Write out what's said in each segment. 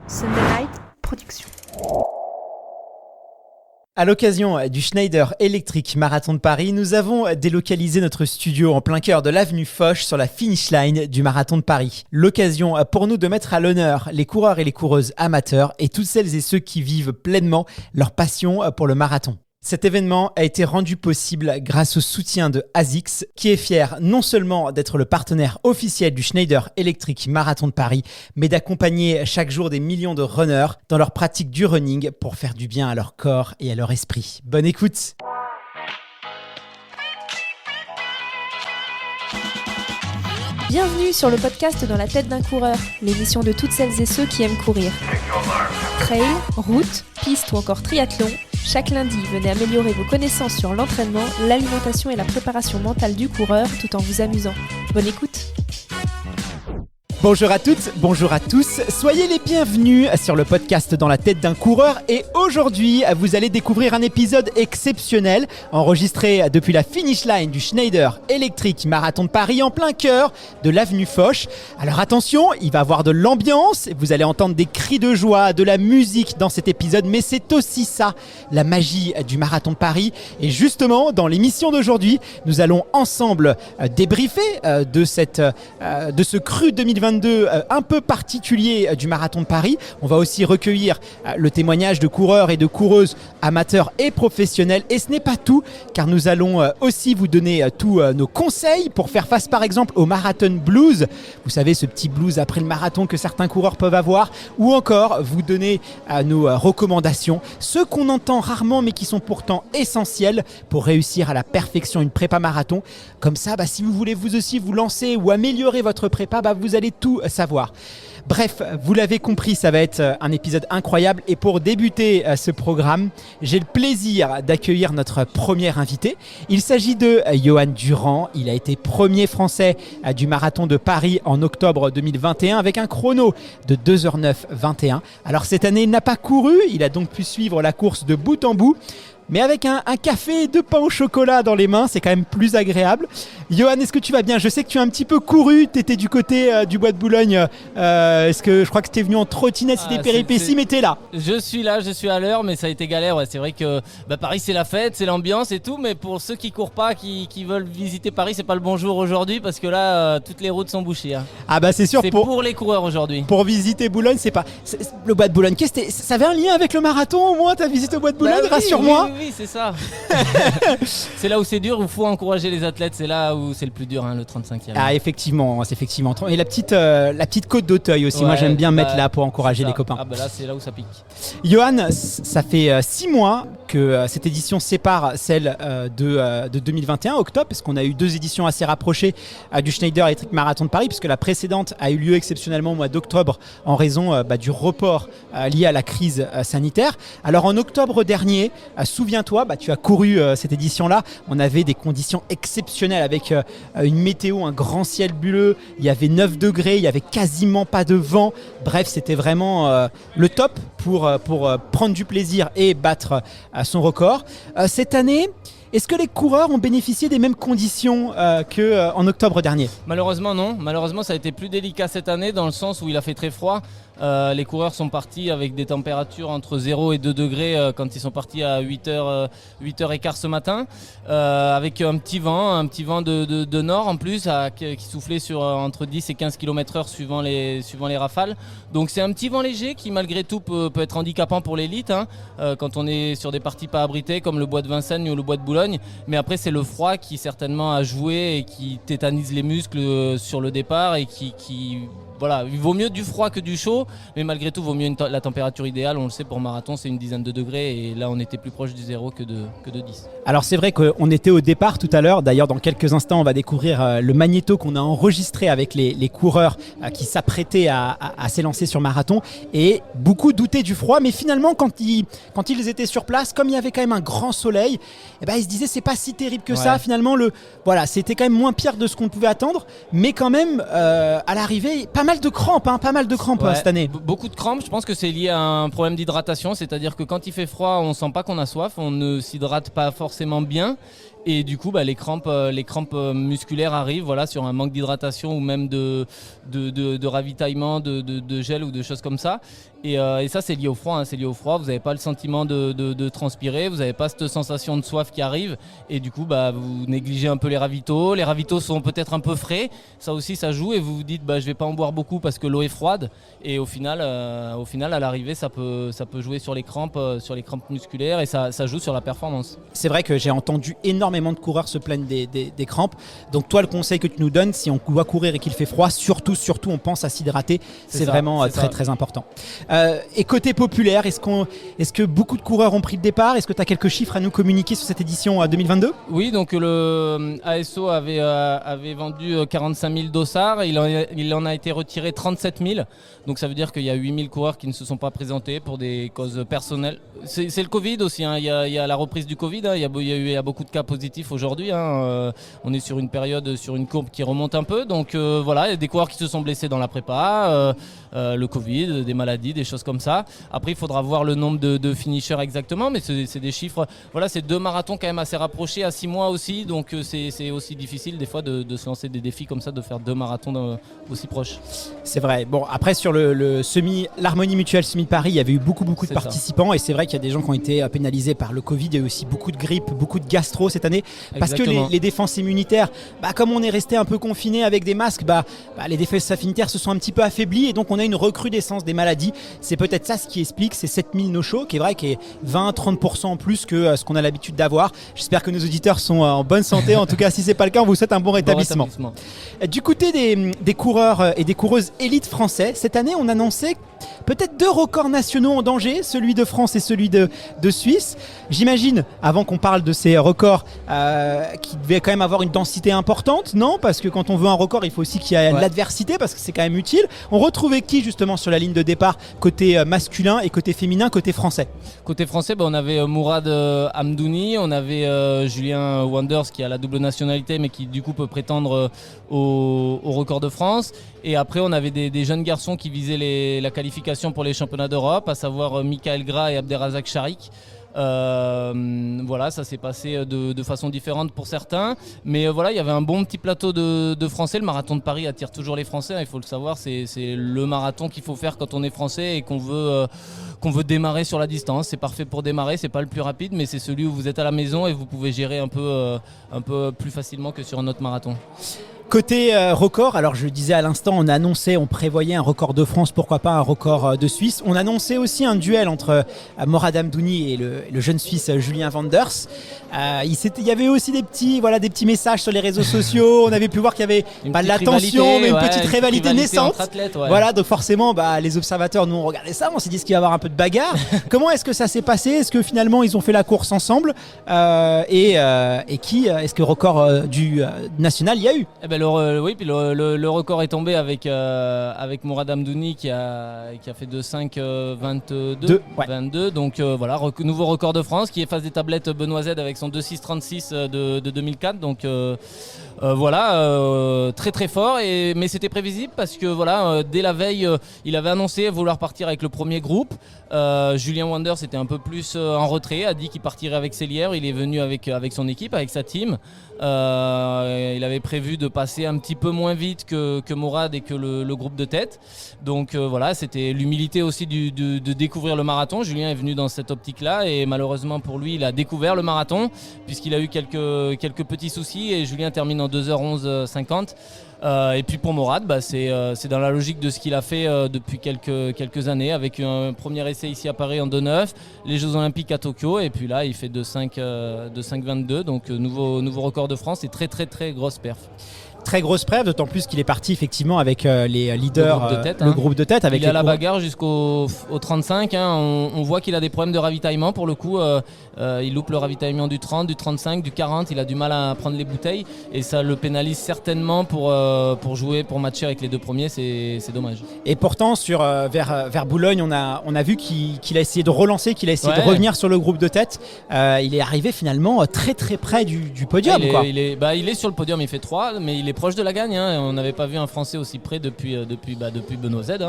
Sunday Night Production. À l'occasion du Schneider Electric Marathon de Paris, nous avons délocalisé notre studio en plein cœur de l'avenue Foch sur la finish line du Marathon de Paris. L'occasion pour nous de mettre à l'honneur les coureurs et les coureuses amateurs et toutes celles et ceux qui vivent pleinement leur passion pour le marathon. Cet événement a été rendu possible grâce au soutien de ASICS, qui est fier non seulement d'être le partenaire officiel du Schneider Electric Marathon de Paris, mais d'accompagner chaque jour des millions de runners dans leur pratique du running pour faire du bien à leur corps et à leur esprit. Bonne écoute! Bienvenue sur le podcast Dans la tête d'un coureur, l'émission de toutes celles et ceux qui aiment courir. Trail, route, piste ou encore triathlon, chaque lundi, venez améliorer vos connaissances sur l'entraînement, l'alimentation et la préparation mentale du coureur tout en vous amusant. Bonne écoute! Bonjour à toutes, bonjour à tous, soyez les bienvenus sur le podcast Dans la tête d'un coureur et aujourd'hui vous allez découvrir un épisode exceptionnel enregistré depuis la finish line du Schneider Electric Marathon de Paris en plein cœur de l'avenue Foch. Alors attention, il va y avoir de l'ambiance, vous allez entendre des cris de joie, de la musique dans cet épisode, mais c'est aussi ça, la magie du Marathon de Paris. Et justement, dans l'émission d'aujourd'hui, nous allons ensemble débriefer de ce cru 2022 un peu particulier du Marathon de Paris. On va aussi recueillir le témoignage de coureurs et de coureuses amateurs et professionnels. Et ce n'est pas tout, car nous allons aussi vous donner tous nos conseils pour faire face par exemple au marathon blues. Vous savez, ce petit blues après le marathon que certains coureurs peuvent avoir. Ou encore vous donner nos recommandations, ceux qu'on entend rarement mais qui sont pourtant essentiels pour réussir à la perfection une prépa marathon. Comme ça, si vous voulez vous aussi vous lancer ou améliorer votre prépa, vous allez tout savoir. Bref, vous l'avez compris, ça va être un épisode incroyable et pour débuter ce programme, j'ai le plaisir d'accueillir notre premier invité. Il s'agit de Johan Durand. Il a été premier français du Marathon de Paris en octobre 2021 avec un chrono de 2h09-21. Alors cette année, il n'a pas couru, il a donc pu suivre la course de bout en bout. Mais avec un café et 2 pains au chocolat dans les mains, c'est quand même plus agréable. Johan, est-ce que tu vas bien ? Je sais que tu as un petit peu couru, tu étais du côté du Bois de Boulogne. Est-ce que je crois que tu es venu en trottinette, c'est des péripéties, mais tu es là. Je suis là, je suis à l'heure, mais ça a été galère. Ouais. C'est vrai que Paris, c'est la fête, c'est l'ambiance et tout, mais pour ceux qui courent pas, qui veulent visiter Paris, c'est pas le bon jour aujourd'hui parce que là, toutes les routes sont bouchées. Hein. Ah c'est sûr. C'est pour les coureurs aujourd'hui. Pour visiter Boulogne, le Bois de Boulogne. Ça avait un lien avec le marathon au moins ? Tu as visité au Bois de Boulogne, rassure-moi. Oui, c'est ça. C'est là où c'est dur, où il faut encourager les athlètes. C'est là où c'est le plus dur, le 35e. Ah, effectivement. Et la petite côte d'Auteuil aussi. Ouais, moi, j'aime bien mettre là pour encourager les copains. Ah, là, c'est là où ça pique. Johan, ça fait 6 mois que cette édition sépare celle de 2021, octobre, parce qu'on a eu 2 éditions assez rapprochées du Schneider Electric Marathon de Paris, puisque la précédente a eu lieu exceptionnellement au mois d'octobre en raison du report lié à la crise sanitaire. Alors, en octobre dernier, souviens-toi, tu as couru cette édition-là. On avait des conditions exceptionnelles avec une météo, un grand ciel bleu. Il y avait 9 degrés, il y avait quasiment pas de vent. Bref, c'était vraiment le top pour prendre du plaisir et battre son record. Cette année, est-ce que les coureurs ont bénéficié des mêmes conditions qu'en octobre dernier ? Malheureusement non, malheureusement ça a été plus délicat cette année dans le sens où il a fait très froid. Les coureurs sont partis avec des températures entre 0 et 2 degrés quand ils sont partis à 8h15 ce matin, avec un petit vent de nord en plus qui soufflait sur entre 10 et 15 km/h suivant les rafales. Donc c'est un petit vent léger qui malgré tout peut être handicapant pour l'élite quand on est sur des parties pas abritées comme le bois de Vincennes ou le bois de Boulogne. Mais après c'est le froid qui certainement a joué et qui tétanise les muscles sur le départ et qui voilà, il vaut mieux du froid que du chaud, mais malgré tout, il vaut mieux la température idéale. On le sait, pour marathon, c'est une dizaine de degrés, et là, on était plus proche du 0 que de 10. Alors, c'est vrai qu'on était au départ tout à l'heure. D'ailleurs, dans quelques instants, on va découvrir le magnéto qu'on a enregistré avec les coureurs qui s'apprêtaient à s'élancer sur marathon. Et beaucoup doutaient du froid, mais finalement, quand ils étaient sur place, comme il y avait quand même un grand soleil, ils se disaient c'est pas si terrible que ça. Finalement, c'était quand même moins pire de ce qu'on pouvait attendre, mais quand même, à l'arrivée, pas mal de crampes cette année. Beaucoup de crampes, je pense que c'est lié à un problème d'hydratation, c'est-à-dire que quand il fait froid, on sent pas qu'on a soif, on ne s'hydrate pas forcément bien. Et du coup, les crampes musculaires arrivent sur un manque d'hydratation ou même de ravitaillement, de gel ou de choses comme ça. Et ça c'est lié au froid, c'est lié au froid, vous n'avez pas le sentiment de transpirer, vous n'avez pas cette sensation de soif qui arrive et du coup vous négligez un peu les ravitaux sont peut-être un peu frais, ça aussi ça joue et vous vous dites je vais pas en boire beaucoup parce que l'eau est froide et au final à l'arrivée ça peut jouer sur les crampes musculaires et ça joue sur la performance. C'est vrai que j'ai entendu énormément de coureurs se plaignre des crampes, donc toi le conseil que tu nous donnes si on doit courir et qu'il fait froid, surtout on pense à s'hydrater, c'est vraiment très important. Et côté populaire, est-ce que beaucoup de coureurs ont pris le départ? Est-ce que tu as quelques chiffres à nous communiquer sur cette édition 2022? Oui, donc le ASO avait vendu 45 000 dossards, il en a été retiré 37 000, donc ça veut dire qu'il y a 8 000 coureurs qui ne se sont pas présentés pour des causes personnelles. C'est le Covid aussi, il y a la reprise du Covid, il y a beaucoup de cas positifs aujourd'hui, on est sur une période, sur une courbe qui remonte un peu, donc il y a des coureurs qui se sont blessés dans la prépa, le Covid, des maladies, des choses comme ça. Après, il faudra voir le nombre de finishers exactement, mais c'est des chiffres. Voilà, c'est 2 marathons quand même assez rapprochés à 6 mois aussi, donc c'est aussi difficile des fois de se lancer des défis comme ça, de faire 2 marathons aussi proches. C'est vrai. Bon, après sur l'Harmonie Mutuelle Semi-Paris, il y avait eu beaucoup de participants et c'est vrai qu'il y a des gens qui ont été pénalisés par le Covid. Il y a eu aussi beaucoup de grippe, beaucoup de gastro cette année, parce Exactement. que les défenses immunitaires, comme on est resté un peu confiné avec des masques, les défenses immunitaires se sont un petit peu affaiblies et donc on a une recrudescence des maladies. C'est peut-être ça ce qui explique ces 7000 no-show, qui est vrai, qui est 20-30% en plus que ce qu'on a l'habitude d'avoir. J'espère que nos auditeurs sont en bonne santé. En tout cas, si c'est pas le cas, on vous souhaite un bon rétablissement. Du côté des coureurs et des coureuses élites français, cette année, on annonçait peut-être 2 records nationaux en danger, celui de France et celui de Suisse. J'imagine, avant qu'on parle de ces records, qui devaient quand même avoir une densité importante, non? Parce que quand on veut un record, il faut aussi qu'il y ait l'adversité, parce que c'est quand même utile. On retrouvait qui justement sur la ligne de départ, côté masculin et côté féminin, côté français? Côté français, on avait Mourad Amdouni, on avait Julien Wanders qui a la double nationalité mais qui du coup peut prétendre au record de France. Et après on avait des jeunes garçons qui visaient la qualification pour les championnats d'Europe, à savoir Michael Gras et Abderrazak Sharik. Ça s'est passé de façon différente pour certains, mais il y avait un bon petit plateau de Français. Le marathon de Paris attire toujours les Français, il faut le savoir, c'est le marathon qu'il faut faire quand on est Français et qu'on veut démarrer sur la distance. C'est parfait pour démarrer, c'est pas le plus rapide, mais c'est celui où vous êtes à la maison et vous pouvez gérer un peu plus facilement que sur un autre marathon. Côté record, alors je le disais à l'instant, on prévoyait un record de France, pourquoi pas un record de Suisse. On annonçait aussi un duel entre Mourad Amdouni et le jeune Suisse Julien Wanders. Il y avait aussi des petits messages sur les réseaux sociaux. On avait pu voir qu'il y avait pas de la tension, mais une petite rivalité naissante. Athlètes, Voilà, donc forcément, les observateurs, nous on regardait ça, on s'est dit qu'il va y avoir un peu de bagarre. Comment est-ce que ça s'est passé? Est-ce que finalement ils ont fait la course ensemble est-ce que record du national il y a eu? Le record est tombé avec Mourad Amdouni qui a fait 2,5 22. Donc nouveau record de France qui efface des tablettes Benoît Z avec son 2,636 de 2004. Donc très très fort, mais c'était prévisible parce que dès la veille il avait annoncé vouloir partir avec le premier groupe. Julien Wanders était un peu plus en retrait, a dit qu'il partirait avec ses lièvres. Il est venu avec son équipe, avec sa team. Il avait prévu de passer un petit peu moins vite que Mourad et que le groupe de tête. Donc c'était l'humilité aussi de découvrir le marathon. Julien est venu dans cette optique-là et malheureusement pour lui, il a découvert le marathon puisqu'il a eu quelques petits soucis et Julien termine en 2h11,50. Et puis pour Mourad, c'est dans la logique de ce qu'il a fait depuis quelques années avec un premier essai ici à Paris en 2,9, les Jeux Olympiques à Tokyo et puis là il fait 2,522, donc nouveau record de France et très très très grosse perf. Très grosse preuve, d'autant plus qu'il est parti effectivement avec les leaders, le groupe de tête. Avec il est à la bagarre jusqu'au 35. On voit qu'il a des problèmes de ravitaillement pour le coup. Il loupe le ravitaillement du 30, du 35, du 40. Il a du mal à prendre les bouteilles et ça le pénalise certainement pour jouer, pour matcher avec les 2 premiers. C'est dommage. Et pourtant, vers Boulogne, on a vu qu'il a essayé de relancer, qu'il a essayé de revenir sur le groupe de tête. Il est arrivé finalement très très près du podium. Il est sur le podium, il fait 3, mais il est proche de la gagne. On n'avait pas vu un Français aussi près depuis Benoît Z.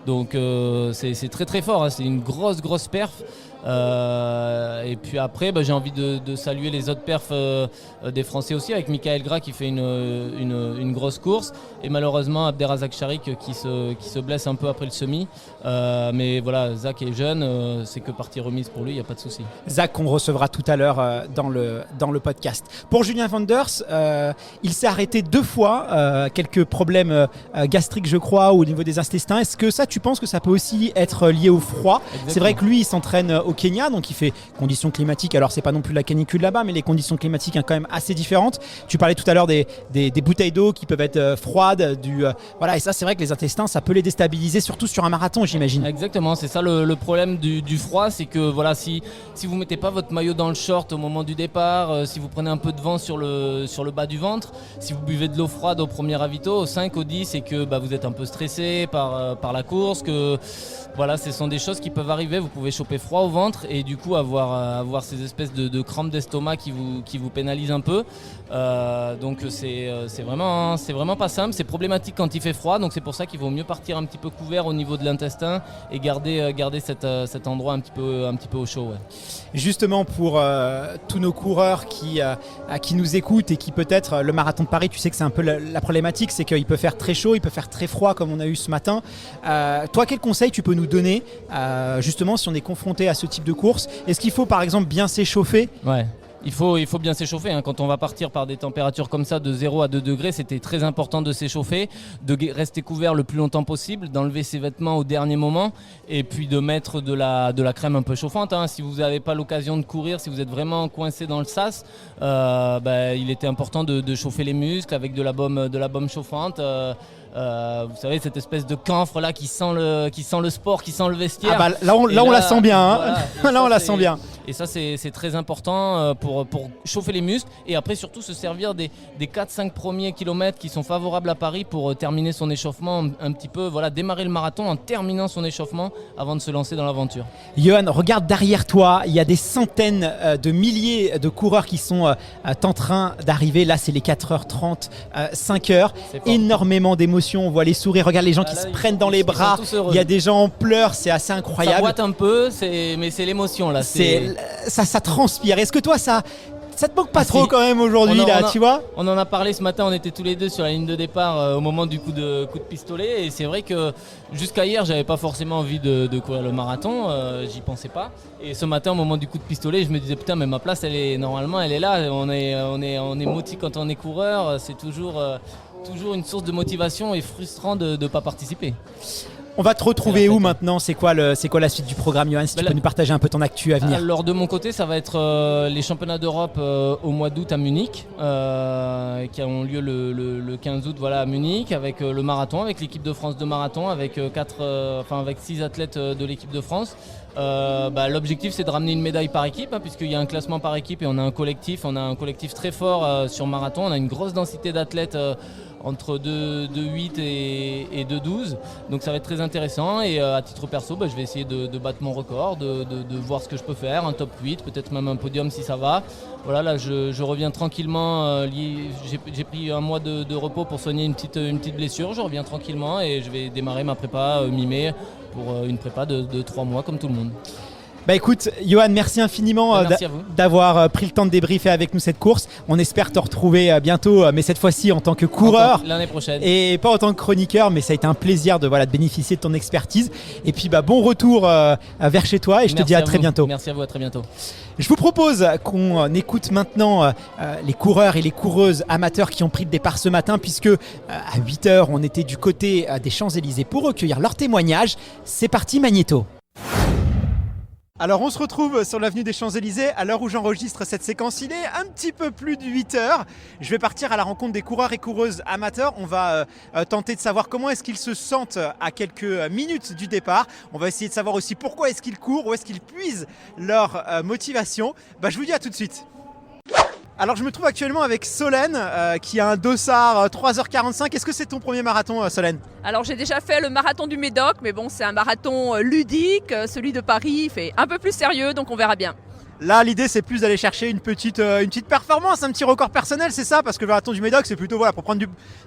Donc c'est très très fort. C'est une grosse perf. Et puis après, j'ai envie de saluer les autres perfs des Français aussi, avec Michael Gras qui fait une grosse course, et malheureusement Abderrazak Sharik qui se blesse un peu après le semi. Mais voilà, Zach est jeune, c'est que partie remise pour lui, il n'y a pas de souci. Zach qu'on recevra tout à l'heure dans le podcast. Pour Julien Vanders, il s'est arrêté 2 fois, quelques problèmes gastriques je crois, au niveau des intestins. Est-ce que ça, tu penses que ça peut aussi être lié au froid ? Exactement. C'est vrai que lui il s'entraîne au Kenya, donc il fait conditions climatiques, alors c'est pas non plus la canicule là-bas, mais les conditions climatiques sont quand même assez différentes. Tu parlais tout à l'heure des bouteilles d'eau qui peuvent être froides, voilà, et ça c'est vrai que les intestins ça peut les déstabiliser, surtout sur un marathon j'imagine. Exactement, c'est ça le problème du froid, c'est que voilà, si vous mettez pas votre maillot dans le short au moment du départ, si vous prenez un peu de vent sur le bas du ventre, si vous buvez de l'eau froide au premier ravito, au 5, au 10, et que vous êtes un peu stressé par la course, que voilà, ce sont des choses qui peuvent arriver, vous pouvez choper froid au ventre et du coup avoir ces espèces de crampes d'estomac qui vous pénalisent un peu. Donc c'est vraiment pas simple, c'est problématique quand il fait froid, donc c'est pour ça qu'il vaut mieux partir un petit peu couvert au niveau de l'intestin et garder cet endroit un petit peu au chaud. Ouais. Justement pour tous nos coureurs qui nous écoutent et qui peut-être le marathon de Paris, tu sais que c'est un peu la problématique, c'est qu'il peut faire très chaud, il peut faire très froid comme on a eu ce matin. Toi, quel conseil tu peux nous donner justement si on est confronté à ce type de course ? Est-ce qu'il faut par exemple bien s'échauffer ? Ouais. Il faut bien s'échauffer, hein. Quand on va partir par des températures comme ça de 0 à 2 degrés, c'était très important de s'échauffer, de rester couvert le plus longtemps possible, d'enlever ses vêtements au dernier moment et puis de mettre de la crème un peu chauffante, hein. Si vous n'avez pas l'occasion de courir, si vous êtes vraiment coincé dans le sas, il était important de chauffer les muscles avec de la baume chauffante. Vous savez, cette espèce de camphre là qui sent le sport, qui sent le vestiaire. Là on la sent bien, hein. Voilà, là on la sent bien. Et ça c'est très important pour chauffer les muscles et après surtout se servir des 4-5 premiers kilomètres qui sont favorables à Paris pour terminer son échauffement un petit peu, voilà, démarrer le marathon en terminant son échauffement avant de se lancer dans l'aventure. Johan, regarde derrière toi, il y a des centaines de milliers de coureurs qui sont en train d'arriver. Là c'est les 4h30, 5h, énormément d'émotions. On voit les sourires, regarde les gens qui se prennent dans les bras, il y a des gens en pleurs, c'est assez incroyable. Ça boite un peu, mais c'est l'émotion là. Ça transpire. Est-ce que toi ça te manque pas trop quand même aujourd'hui tu vois ? On en a parlé ce matin, on était tous les deux sur la ligne de départ au moment du coup de pistolet et c'est vrai que jusqu'à hier j'avais pas forcément envie de courir le marathon, j'y pensais pas. Et ce matin au moment du coup de pistolet je me disais putain mais ma place elle est là, on est motivé quand on est coureur, c'est toujours une source de motivation et frustrant de ne pas participer. On va te retrouver où maintenant ? C'est quoi la suite du programme, Johan ? Si tu peux nous partager un peu ton actu à venir. Alors de mon côté, ça va être les championnats d'Europe au mois d'août à Munich, qui ont lieu le 15 août à Munich, avec le marathon, avec l'équipe de France de marathon, avec 6 athlètes de l'équipe de France. L'objectif c'est de ramener une médaille par équipe, hein, puisqu'il y a un classement par équipe et on a un collectif très fort sur marathon. On a une grosse densité d'athlètes entre 2,8 et 2,12, donc ça va être très intéressant et à titre perso je vais essayer de battre mon record, de voir ce que je peux faire, un top 8, peut-être même un podium si ça va. Voilà, là je reviens tranquillement, j'ai pris un mois de repos pour soigner une petite blessure, je reviens tranquillement et je vais démarrer ma prépa mi-mai pour une prépa de 3 mois comme tout le monde. Écoute, Johan, merci infiniment d'avoir pris le temps de débriefer avec nous cette course. On espère te retrouver bientôt, mais cette fois-ci en tant que coureur. L'année prochaine. Et pas en tant que chroniqueur, mais ça a été un plaisir de bénéficier de ton expertise. Et puis bon retour vers chez toi et je te dis à très bientôt. Merci à vous, à très bientôt. Je vous propose qu'on écoute maintenant les coureurs et les coureuses amateurs qui ont pris le départ ce matin, puisque à 8h, on était du côté des Champs-Élysées pour recueillir leurs témoignages. C'est parti, Magnéto. Alors on se retrouve sur l'avenue des Champs-Élysées à l'heure où j'enregistre cette séquence. Il est un petit peu plus de 8h. Je vais partir à la rencontre des coureurs et coureuses amateurs. On va tenter de savoir comment est-ce qu'ils se sentent à quelques minutes du départ. On va essayer de savoir aussi pourquoi est-ce qu'ils courent, où est-ce qu'ils puisent leur motivation. Je vous dis à tout de suite. Alors je me trouve actuellement avec Solène qui a un dossard 3h45. Est-ce que c'est ton premier marathon, Solène ? Alors j'ai déjà fait le marathon du Médoc, mais bon c'est un marathon ludique. Celui de Paris fait un peu plus sérieux, donc on verra bien. Là, l'idée, c'est plus d'aller chercher une petite performance, un petit record personnel, c'est ça? Parce que le marathon du Médoc, c'est plutôt,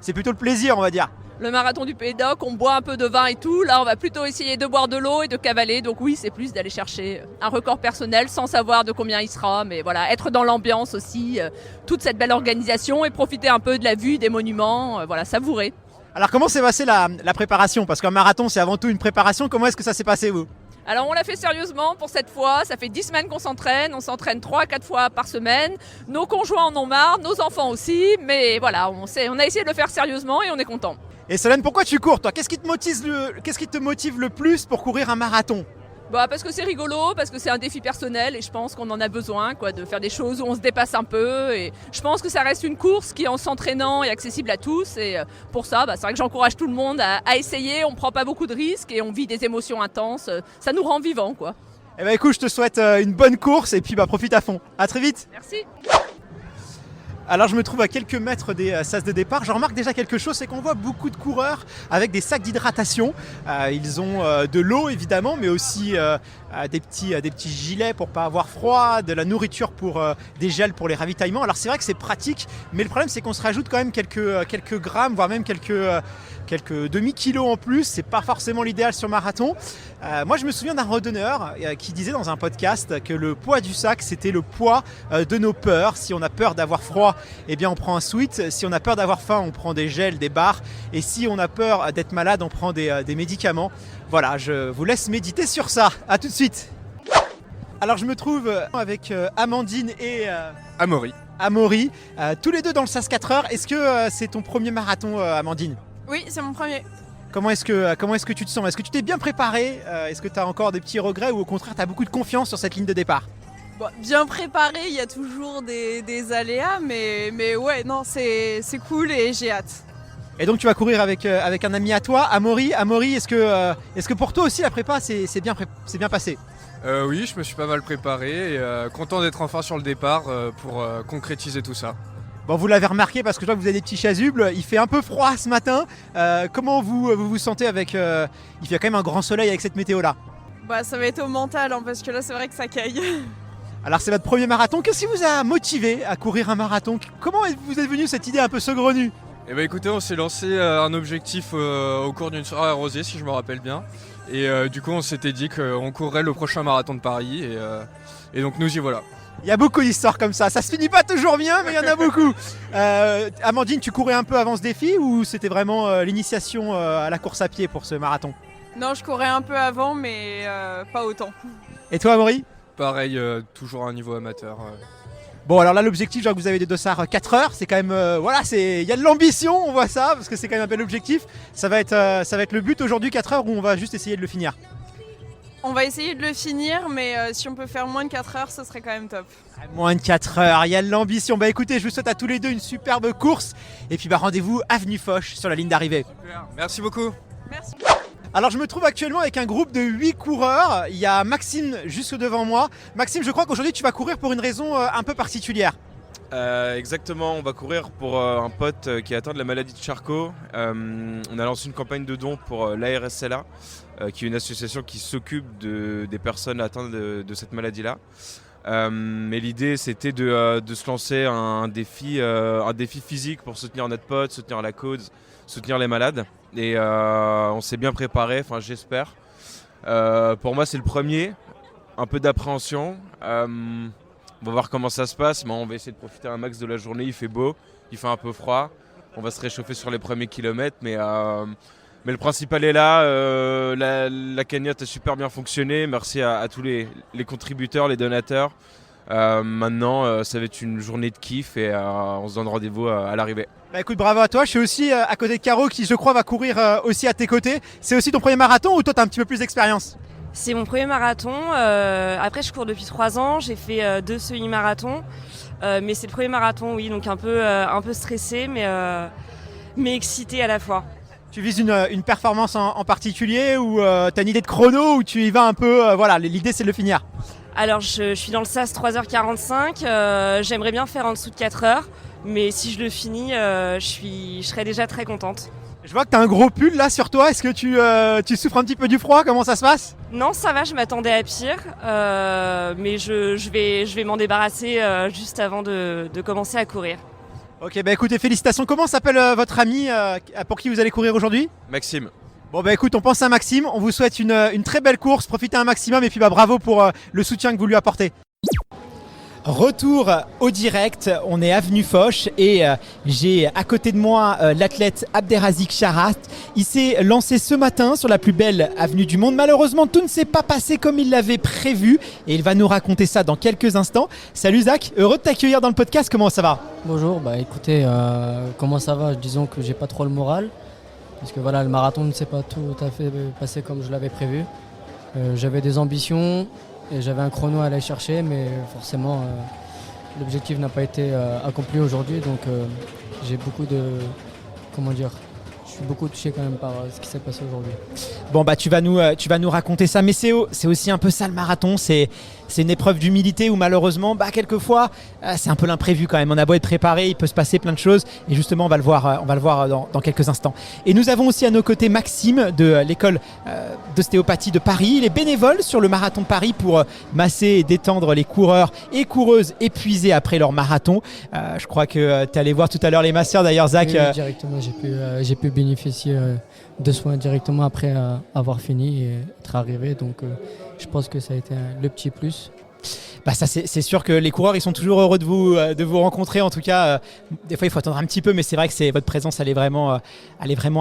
c'est plutôt le plaisir, on va dire. Le marathon du Médoc, on boit un peu de vin et tout. Là, on va plutôt essayer de boire de l'eau et de cavaler. Donc oui, c'est plus d'aller chercher un record personnel sans savoir de combien il sera. Mais voilà, être dans l'ambiance aussi, toute cette belle organisation et profiter un peu de la vue, des monuments, voilà, savourer. Alors, comment s'est passée la préparation? Parce qu'un marathon, c'est avant tout une préparation. Comment est-ce que ça s'est passé, vous? Alors on l'a fait sérieusement pour cette fois, ça fait 10 semaines qu'on s'entraîne, on s'entraîne 3 à 4 fois par semaine, nos conjoints en ont marre, nos enfants aussi, mais voilà, on a essayé de le faire sérieusement et on est content. Et Solène, pourquoi tu cours, toi? Qu'est-ce qui te motive le plus pour courir un marathon? Parce que c'est rigolo, parce que c'est un défi personnel et je pense qu'on en a besoin, de faire des choses où on se dépasse un peu. Et je pense que ça reste une course qui, en s'entraînant, est accessible à tous. Et pour ça, c'est vrai que j'encourage tout le monde à essayer. On ne prend pas beaucoup de risques et on vit des émotions intenses. Ça nous rend vivants, quoi. Eh ben écoute, je te souhaite une bonne course et puis profite à fond. À très vite. Merci. Alors je me trouve à quelques mètres des sas de départ. Je remarque déjà quelque chose, c'est qu'on voit beaucoup de coureurs avec des sacs d'hydratation. Ils ont de l'eau évidemment, mais aussi des petits gilets pour pas avoir froid, de la nourriture pour des gels pour les ravitaillements. Alors c'est vrai que c'est pratique, mais le problème c'est qu'on se rajoute quand même quelques grammes, voire même quelques demi-kilos en plus. C'est pas forcément l'idéal sur marathon. Moi je me souviens d'un randonneur qui disait dans un podcast que le poids du sac c'était le poids de nos peurs. Si on a peur d'avoir froid, eh bien on prend un sweat. Si on a peur d'avoir faim, on prend des gels, des barres. Et si on a peur d'être malade, on prend des médicaments. Voilà, je vous laisse méditer sur ça. À tout de suite. Alors je me trouve avec Amandine et Amaury, tous les deux dans le SAS 4 heures. Est-ce que c'est ton premier marathon, Amandine? Oui, c'est mon premier. Comment est-ce que tu te sens? Est-ce que tu t'es bien préparé? Est-ce que tu as encore des petits regrets ou au contraire tu as beaucoup de confiance sur cette ligne de départ? Bien préparé, il y a toujours des aléas, mais ouais, non, c'est cool et j'ai hâte. Et donc tu vas courir avec un ami à toi, Amaury. Amaury, est-ce que pour toi aussi la prépa c'est bien passé? Oui, je me suis pas mal préparé et content d'être enfin sur le départ pour concrétiser tout ça. Bon, vous l'avez remarqué parce que je vois que vous avez des petits chasubles, il fait un peu froid ce matin. Comment vous sentez avec... il fait quand même un grand soleil avec cette météo-là. Ça va être au mental, parce que là c'est vrai que ça caille. Alors c'est votre premier marathon, qu'est-ce qui vous a motivé à courir un marathon? Comment vous êtes venu cette idée un peu saugrenue? Eh ben écoutez, on s'est lancé un objectif au cours d'une soirée arrosée, si je me rappelle bien. Et du coup on s'était dit qu'on courrait le prochain marathon de Paris et donc nous y voilà. Il y a beaucoup d'histoires comme ça se finit pas toujours bien mais il y en a beaucoup. Amandine, tu courais un peu avant ce défi ou c'était vraiment l'initiation à la course à pied pour ce marathon? Non, je courais un peu avant mais pas autant. Et toi Amaury? Pareil, toujours à un niveau amateur. Bon alors là l'objectif, je vois que vous avez des dossards 4 heures, c'est quand même, il y a de l'ambition, on voit ça, parce que c'est quand même un bel objectif. Ça va être le but aujourd'hui, 4 heures, ou on va juste essayer de le finir? On va essayer de le finir, mais si on peut faire moins de 4 heures, ce serait quand même top. Moins de 4 heures, il y a de l'ambition. Écoutez, je vous souhaite à tous les deux une superbe course, et puis rendez-vous avenue Foch sur la ligne d'arrivée. Super. Merci beaucoup. Merci. Alors je me trouve actuellement avec un groupe de 8 coureurs, il y a Maxime juste devant moi. Maxime, je crois qu'aujourd'hui tu vas courir pour une raison un peu particulière. Exactement, on va courir pour un pote qui est atteint de la maladie de Charcot. On a lancé une campagne de dons pour l'ARSLA, qui est une association qui s'occupe des personnes atteintes de cette maladie-là. Mais l'idée c'était de se lancer un défi physique pour soutenir notre pote, soutenir la cause, soutenir les malades. Et on s'est bien préparé, j'espère. Pour moi c'est le premier, un peu d'appréhension. On va voir comment ça se passe, mais on va essayer de profiter un max de la journée, il fait beau, il fait un peu froid. On va se réchauffer sur les premiers kilomètres, mais le principal est là. La cagnotte a super bien fonctionné, merci à tous les contributeurs, les donateurs. Maintenant, ça va être une journée de kiff et on se donne rendez-vous à l'arrivée. Écoute, bravo à toi, je suis aussi à côté de Caro qui je crois va courir aussi à tes côtés. C'est aussi ton premier marathon ou toi tu as un petit peu plus d'expérience? C'est mon premier marathon. Après, je cours depuis 3 ans. J'ai fait 2 semi-marathons. Mais c'est le premier marathon, oui. Donc un peu stressé, mais excité à la fois. Tu vises une performance en particulier ou tu as une idée de chrono ou tu y vas un peu l'idée c'est de le finir? Alors, je suis dans le SAS 3h45. J'aimerais bien faire en dessous de 4 heures. Mais si je le finis, je serai déjà très contente. Je vois que tu as un gros pull là sur toi. Est-ce que tu souffres un petit peu du froid? Comment ça se passe? Non, ça va, je m'attendais à pire, mais je vais m'en débarrasser juste avant de commencer à courir. Ok, bah écoutez, félicitations. Comment s'appelle votre ami pour qui vous allez courir aujourd'hui? Maxime. Bon bah écoute, on pense à Maxime. On vous souhaite une très belle course. Profitez un maximum et puis bah bravo pour le soutien que vous lui apportez. Retour au direct, on est avenue Foch et j'ai à côté de moi l'athlète Abderrazik Charat. Il s'est lancé ce matin sur la plus belle avenue du monde. Malheureusement, tout ne s'est pas passé comme il l'avait prévu et il va nous raconter ça dans quelques instants. Salut Zach, heureux de t'accueillir dans le podcast, comment ça va? Bonjour, bah écoutez, comment ça va? Disons que j'ai pas trop le moral parce que voilà, le marathon ne s'est pas tout à fait passé comme je l'avais prévu. J'avais des ambitions. Et j'avais un chrono à aller chercher, mais forcément, l'objectif n'a pas été accompli aujourd'hui. Donc, j'ai beaucoup de... Comment dire? Je suis beaucoup touché quand même par ce qui s'est passé aujourd'hui. Bon, bah tu vas nous raconter ça. Mais c'est aussi un peu ça le marathon. C'est une épreuve d'humilité où malheureusement, bah, quelquefois, c'est un peu l'imprévu quand même. On a beau être préparé, il peut se passer plein de choses. Et justement, on va le voir dans quelques instants. Et nous avons aussi à nos côtés Maxime de l'école d'ostéopathie de Paris. Il est bénévole sur le marathon de Paris pour masser et détendre les coureurs et coureuses épuisés après leur marathon. Je crois que tu es allé voir tout à l'heure les masseurs d'ailleurs, Zach. Oui, directement, j'ai pu bénéficier de soins directement après avoir fini et être arrivé. Donc, je pense que ça a été le petit plus. Bah ça c'est sûr que les coureurs ils sont toujours heureux de vous rencontrer. En tout cas, des fois il faut attendre un petit peu, mais c'est vrai que votre présence elle est vraiment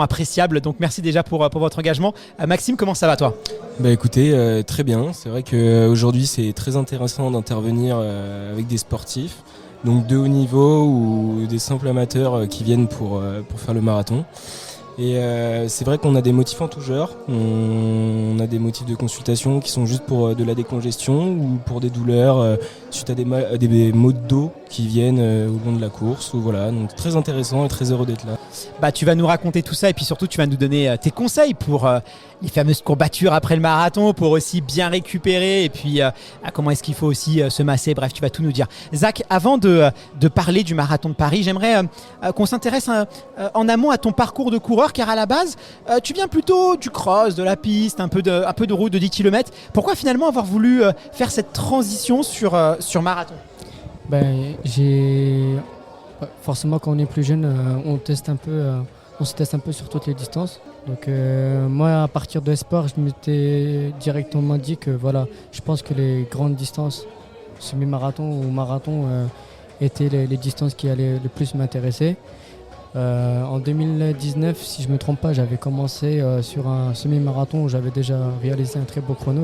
appréciable. Donc merci déjà pour votre engagement. Maxime, comment ça va toi? Bah écoutez, très bien. C'est vrai qu'aujourd'hui c'est très intéressant d'intervenir avec des sportifs, donc de haut niveau ou des simples amateurs qui viennent pour faire le marathon. Et c'est vrai qu'on a des motifs en tout genre. On a des motifs de consultation qui sont juste pour de la décongestion ou pour des douleurs suite à des maux de dos qui viennent au long de la course. Ou voilà, donc très intéressant et très heureux d'être là. Bah, tu vas nous raconter tout ça et puis surtout tu vas nous donner tes conseils pour les fameuses courbatures après le marathon, pour aussi bien récupérer et puis comment est-ce qu'il faut aussi se masser. Bref, tu vas tout nous dire. Zach, avant de parler du marathon de Paris, j'aimerais qu'on s'intéresse en amont à ton parcours de coureur, car à la base, tu viens plutôt du cross, de la piste, un peu de route de 10 km. Pourquoi finalement avoir voulu faire cette transition sur marathon? Forcément, quand on est plus jeune, on se teste un peu sur toutes les distances. Donc moi, à partir de sport, je m'étais directement dit que voilà, je pense que les grandes distances, semi-marathon ou marathon, étaient les distances qui allaient le plus m'intéresser. En 2019, si je ne me trompe pas, j'avais commencé sur un semi-marathon où j'avais déjà réalisé un très beau chrono.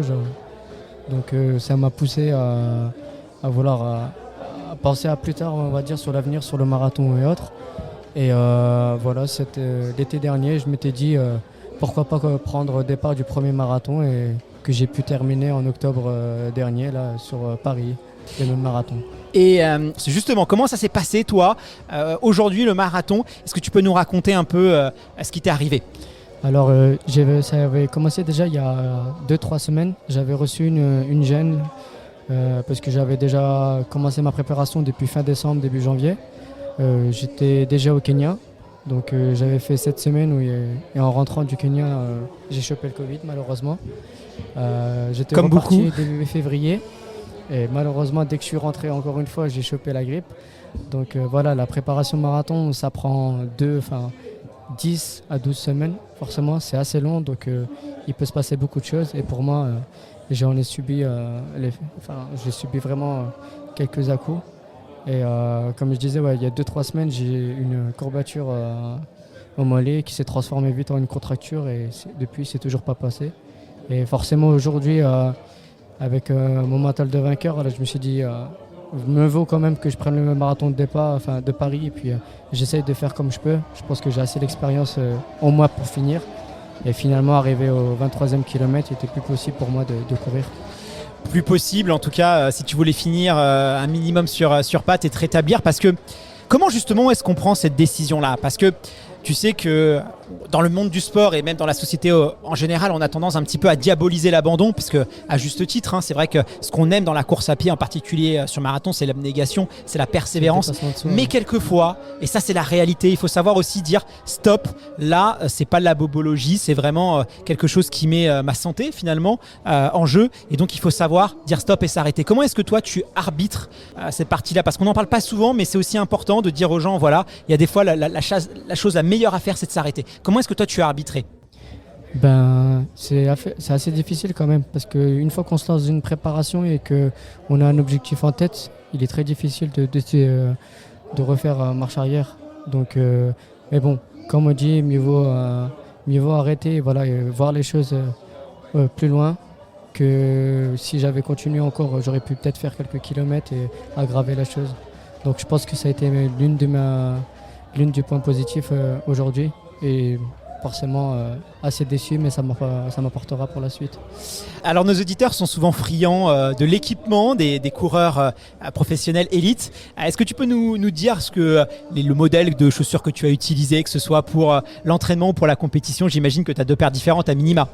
Donc ça m'a poussé à vouloir à penser à plus tard, on va dire, sur l'avenir, sur le marathon et autres. Et voilà, l'été dernier, je m'étais dit pourquoi pas prendre départ du premier marathon et que j'ai pu terminer en octobre dernier là, sur Paris, le même marathon. Et justement, comment ça s'est passé toi, aujourd'hui le marathon? Est-ce que tu peux nous raconter un peu ce qui t'est arrivé? Alors ça avait commencé déjà il y a 2-3 semaines. J'avais reçu une gêne parce que j'avais déjà commencé ma préparation depuis fin décembre, début janvier. J'étais déjà au Kenya, donc j'avais fait 7 semaines et en rentrant du Kenya, j'ai chopé le Covid malheureusement. J'étais comme reparti beaucoup début février et malheureusement dès que je suis rentré encore une fois, j'ai chopé la grippe. Donc voilà, la préparation marathon, ça prend 10 à 12 semaines, forcément c'est assez long, donc il peut se passer beaucoup de choses et pour moi, j'ai subi vraiment quelques à-coups. Et comme je disais, il y a 2-3 semaines, j'ai une courbature au mollet qui s'est transformée vite en une contracture et depuis, c'est toujours pas passé. Et forcément, aujourd'hui, avec mon mental de vainqueur, là, je me suis dit, me vaut quand même que je prenne le marathon de départ de Paris et puis j'essaye de faire comme je peux. Je pense que j'ai assez d'expérience en moi pour finir. Et finalement, arrivé au 23e kilomètre, il n'était plus possible pour moi de courir. Plus possible, en tout cas, si tu voulais finir un minimum sur pattes et te rétablir. Parce que comment justement est-ce qu'on prend cette décision-là? Parce que Tu sais que dans le monde du sport et même dans la société en général, on a tendance un petit peu à diaboliser l'abandon, puisque à juste titre, c'est vrai que ce qu'on aime dans la course à pied, en particulier sur marathon, c'est l'abnégation, c'est la persévérance. Mais quelquefois, et ça c'est la réalité, il faut savoir aussi dire stop. Là, c'est pas de la bobologie, c'est vraiment quelque chose qui met ma santé finalement en jeu. Et donc il faut savoir dire stop et s'arrêter. Comment est-ce que toi tu arbitres cette partie-là? Parce qu'on n'en parle pas souvent, mais c'est aussi important de dire aux gens, voilà, il y a des fois la chose la meilleure à faire, c'est de s'arrêter. Comment est-ce que toi tu as arbitré? C'est assez difficile quand même, parce qu'une fois qu'on se lance dans une préparation et qu'on a un objectif en tête, il est très difficile de refaire marche arrière. Donc, mais bon, comme on dit, mieux vaut arrêter, voilà, et voir les choses plus loin, que si j'avais continué encore, j'aurais pu peut-être faire quelques kilomètres et aggraver la chose. Donc je pense que ça a été l'une des points positifs aujourd'hui, et forcément assez déçu, mais ça m'apportera pour la suite. Alors nos auditeurs sont souvent friands de l'équipement des coureurs professionnels élites. Est-ce que tu peux nous dire le modèle de chaussures que tu as utilisé, que ce soit pour l'entraînement ou pour la compétition? J'imagine que tu as 2 paires différentes à minima.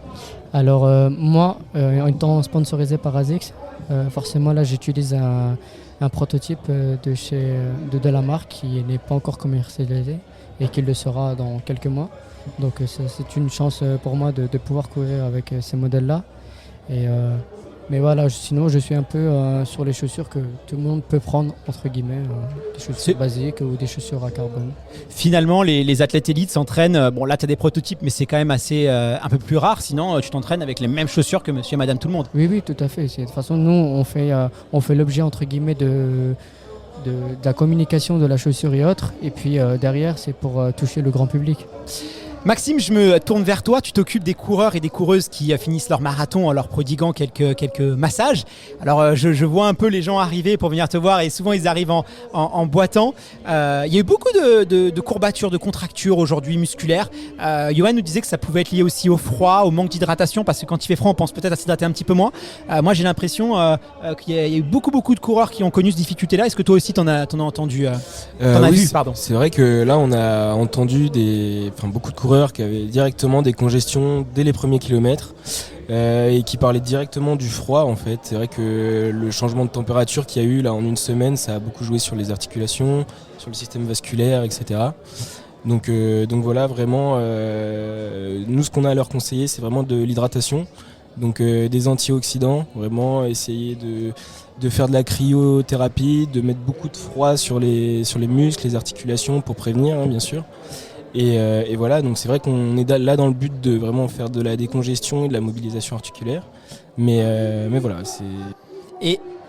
Alors moi, en étant sponsorisé par ASICS, forcément là j'utilise un prototype de la marque qui n'est pas encore commercialisé et qui le sera dans quelques mois. Donc c'est une chance pour moi de pouvoir courir avec ces modèles-là. Mais voilà, sinon je suis un peu sur les chaussures que tout le monde peut prendre, entre guillemets, des chaussures basiques ou des chaussures à carbone. Finalement, les athlètes élites s'entraînent, bon là tu as des prototypes, mais c'est quand même assez un peu plus rare, sinon tu t'entraînes avec les mêmes chaussures que monsieur et madame tout le monde. Oui, tout à fait. De toute façon, nous on fait l'objet, entre guillemets, de la communication de la chaussure et autres, et puis derrière c'est pour toucher le grand public. Maxime, je me tourne vers toi. Tu t'occupes des coureurs et des coureuses qui finissent leur marathon en leur prodiguant quelques massages. Alors, je vois un peu les gens arriver pour venir te voir, et souvent ils arrivent en boitant. Il y a eu beaucoup de courbatures, de contractures aujourd'hui musculaires. Johan nous disait que ça pouvait être lié aussi au froid, au manque d'hydratation, parce que quand il fait froid, on pense peut-être à s'hydrater un petit peu moins. Moi, j'ai l'impression qu'il y a eu beaucoup de coureurs qui ont connu cette difficulté-là. Est-ce que toi aussi t'en as entendu vu, pardon. C'est vrai que là, on a entendu beaucoup de coureurs qui avaient directement des congestions dès les premiers kilomètres et qui parlaient directement du froid en fait. C'est vrai que le changement de température qu'il y a eu là en une semaine, ça a beaucoup joué sur les articulations, sur le système vasculaire, etc. Donc voilà, vraiment, nous ce qu'on a à leur conseiller, c'est vraiment de l'hydratation, donc des antioxydants, vraiment essayer de faire de la cryothérapie, de mettre beaucoup de froid sur les muscles, les articulations pour prévenir, bien sûr. Et voilà, donc c'est vrai qu'on est là dans le but de vraiment faire de la décongestion et de la mobilisation articulaire. Mais voilà, c'est...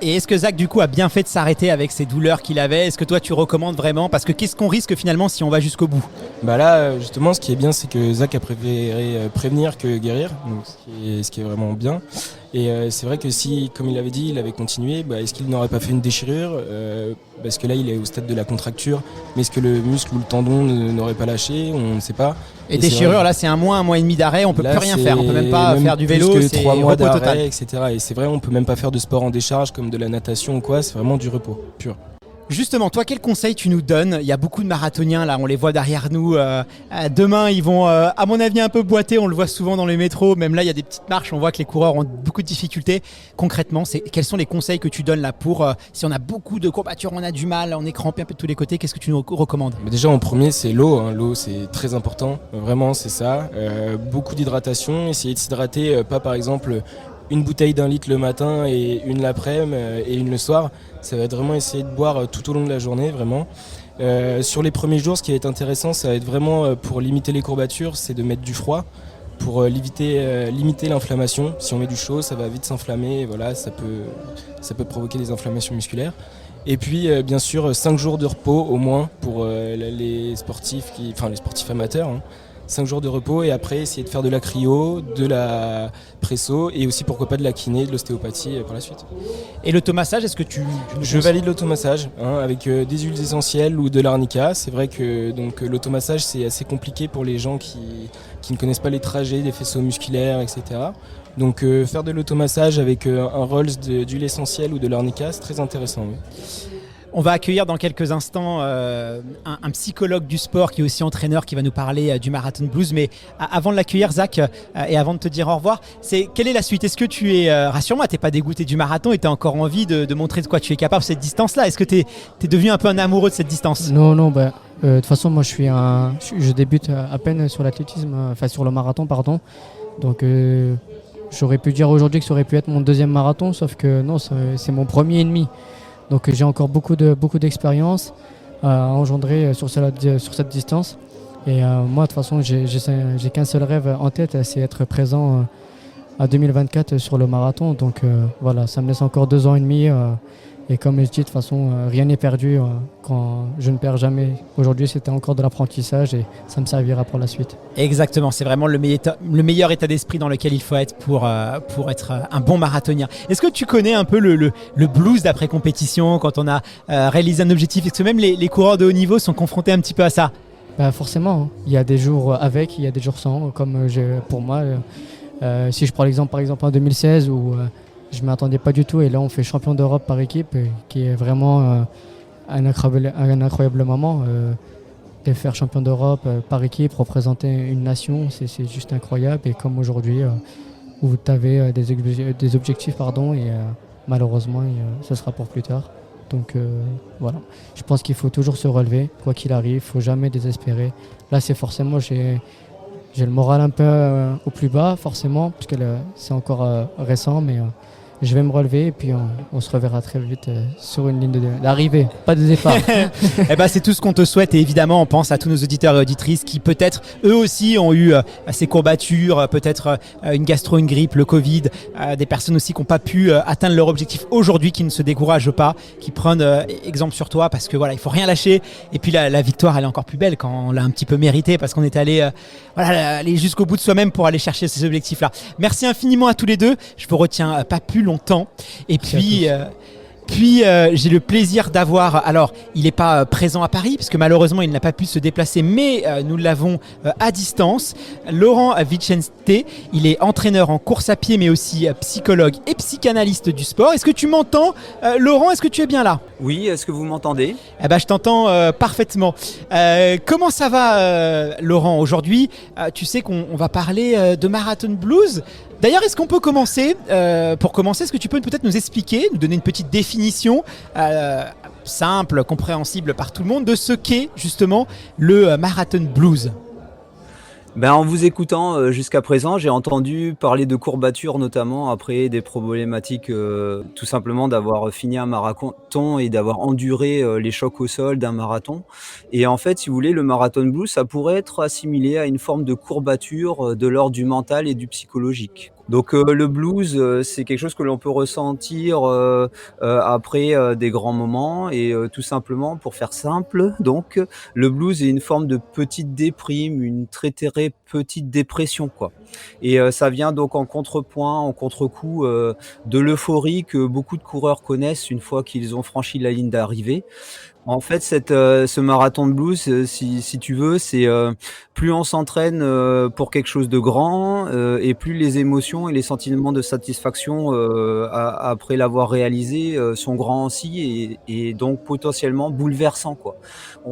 Et est-ce que Zach, du coup, a bien fait de s'arrêter avec ces douleurs qu'il avait? Est-ce que toi, tu recommandes vraiment? Parce que qu'est-ce qu'on risque finalement si on va jusqu'au bout? Là, justement, ce qui est bien, c'est que Zach a préféré prévenir que guérir, donc ce qui est vraiment bien. Et c'est vrai que si, comme il avait dit, il avait continué, est-ce qu'il n'aurait pas fait une déchirure? Parce que là, il est au stade de la contracture. Mais est-ce que le muscle ou le tendon n'aurait pas lâché? On ne sait pas. Et déchirure, là, c'est un mois et demi d'arrêt. On peut plus rien faire. On peut même pas faire du vélo. Plus que 3 mois repos d'arrêt, total. etc. Et c'est vrai, on peut même pas faire de sport en décharge comme de la natation ou quoi. C'est vraiment du repos pur. Justement, toi, quel conseil tu nous donnes? Il y a beaucoup de marathoniens, là, on les voit derrière nous. Demain, ils vont, à mon avis, un peu boiter. On le voit souvent dans les métros. Même là, il y a des petites marches. On voit que les coureurs ont beaucoup de difficultés. Concrètement, quels sont les conseils que tu donnes là pour, si on a beaucoup de courbatures, on a du mal, on est crampé un peu de tous les côtés, qu'est-ce que tu nous recommandes? Déjà, en premier, c'est l'eau. L'eau, c'est très important. Vraiment, c'est ça. Beaucoup d'hydratation. Essayer de s'hydrater, pas par exemple une bouteille d'1 litre le matin et une l'après-midi et une le soir. Ça va être vraiment essayer de boire tout au long de la journée, vraiment. Sur les premiers jours, ce qui va être intéressant, ça va être vraiment pour limiter les courbatures, c'est de mettre du froid pour limiter l'inflammation. Si on met du chaud, ça va vite s'inflammer. Et voilà, ça peut provoquer des inflammations musculaires. Et puis, bien sûr, 5 jours de repos au moins pour les sportifs amateurs. 5 jours de repos et après essayer de faire de la cryo, de la presso et aussi pourquoi pas de la kiné, de l'ostéopathie par la suite. Et l'automassage, est-ce que Je valide l'automassage avec des huiles essentielles ou de l'arnica. C'est vrai que l'automassage c'est assez compliqué pour les gens qui ne connaissent pas les trajets des faisceaux musculaires, etc. Donc faire de l'automassage avec un Rolls d'huile essentielle ou de l'arnica, c'est très intéressant. Oui. On va accueillir dans quelques instants un psychologue du sport qui est aussi entraîneur qui va nous parler du Marathon Blues. Mais avant de l'accueillir, Zach, et avant de te dire au revoir, quelle est la suite? Est-ce que tu es, rassure-moi, tu n'es pas dégoûté du marathon et tu as encore envie de montrer de quoi tu es capable cette distance-là? Est-ce que tu es devenu un peu un amoureux de cette distance? Non, de toute façon, moi je débute à peine sur l'athlétisme, sur le marathon, pardon. Donc j'aurais pu dire aujourd'hui que ça aurait pu être mon deuxième marathon, sauf que non, c'est mon premier et demi. Donc j'ai encore beaucoup d'expérience à engendrer sur cette distance. Et moi, de toute façon, j'ai qu'un seul rêve en tête, c'est être présent à 2024 sur le marathon. Donc voilà, ça me laisse encore 2 ans et demi. Et comme je dis, de toute façon, rien n'est perdu quand je ne perds jamais. Aujourd'hui, c'était encore de l'apprentissage et ça me servira pour la suite. Exactement, c'est vraiment le meilleur état d'esprit dans lequel il faut être pour être un bon marathonien. Est-ce que tu connais un peu le blues d'après-compétition quand on a réalisé un objectif? Est-ce que même les coureurs de haut niveau sont confrontés un petit peu à ça? Forcément, hein. Il y a des jours avec, il y a des jours sans. Comme pour moi, si je prends l'exemple par exemple en 2016 où je ne m'attendais pas du tout et là on fait champion d'Europe par équipe qui est vraiment un incroyable moment. De faire champion d'Europe par équipe, représenter une nation, c'est juste incroyable. Et comme aujourd'hui où tu avais des objectifs et malheureusement ce sera pour plus tard. Donc voilà, je pense qu'il faut toujours se relever, quoi qu'il arrive, il ne faut jamais désespérer. Là c'est forcément, j'ai le moral un peu au plus bas forcément, puisque c'est encore récent, mais je vais me relever et puis on se reverra très vite sur une ligne d'arrivée, pas de départ. C'est tout ce qu'on te souhaite et évidemment on pense à tous nos auditeurs et auditrices qui peut-être eux aussi ont eu ces courbatures, peut-être une gastro, une grippe, le Covid, des personnes aussi qui n'ont pas pu atteindre leur objectif aujourd'hui, qui ne se découragent pas, qui prennent exemple sur toi parce que voilà, il faut rien lâcher et puis la victoire elle est encore plus belle quand on l'a un petit peu méritée parce qu'on est allé aller jusqu'au bout de soi-même pour aller chercher ces objectifs-là. Merci infiniment à tous les deux, je vous retiens pas plus longtemps et puis j'ai le plaisir d'avoir, alors il n'est pas présent à Paris parce que malheureusement il n'a pas pu se déplacer, mais nous l'avons à distance, Laurent Vicente. Il est entraîneur en course à pied mais aussi psychologue et psychanalyste du sport. Est-ce que tu m'entends Laurent? Est-ce que tu es bien là? Oui, est-ce que vous m'entendez? Je t'entends parfaitement. Comment ça va Laurent? Aujourd'hui tu sais qu'on va parler de Marathon Blues. D'ailleurs, est-ce qu'on peut commencer pour commencer, est-ce que tu peux peut-être nous expliquer, nous donner une petite définition simple, compréhensible par tout le monde de ce qu'est justement le Marathon Blues? En vous écoutant jusqu'à présent, j'ai entendu parler de courbatures notamment après des problématiques tout simplement d'avoir fini un marathon et d'avoir enduré les chocs au sol d'un marathon. Et en fait, si vous voulez, le Marathon Blues, ça pourrait être assimilé à une forme de courbature de l'ordre du mental et du psychologique. Donc le blues, c'est quelque chose que l'on peut ressentir après des grands moments et tout simplement, pour faire simple, donc le blues est une forme de petite déprime, une très petite dépression quoi. Et ça vient donc en contrepoint, en contre-coup de l'euphorie que beaucoup de coureurs connaissent une fois qu'ils ont franchi la ligne d'arrivée. En fait, ce marathon de blues, si tu veux, c'est plus on s'entraîne pour quelque chose de grand et plus les émotions et les sentiments de satisfaction après l'avoir réalisé sont grands aussi et donc potentiellement bouleversants quoi.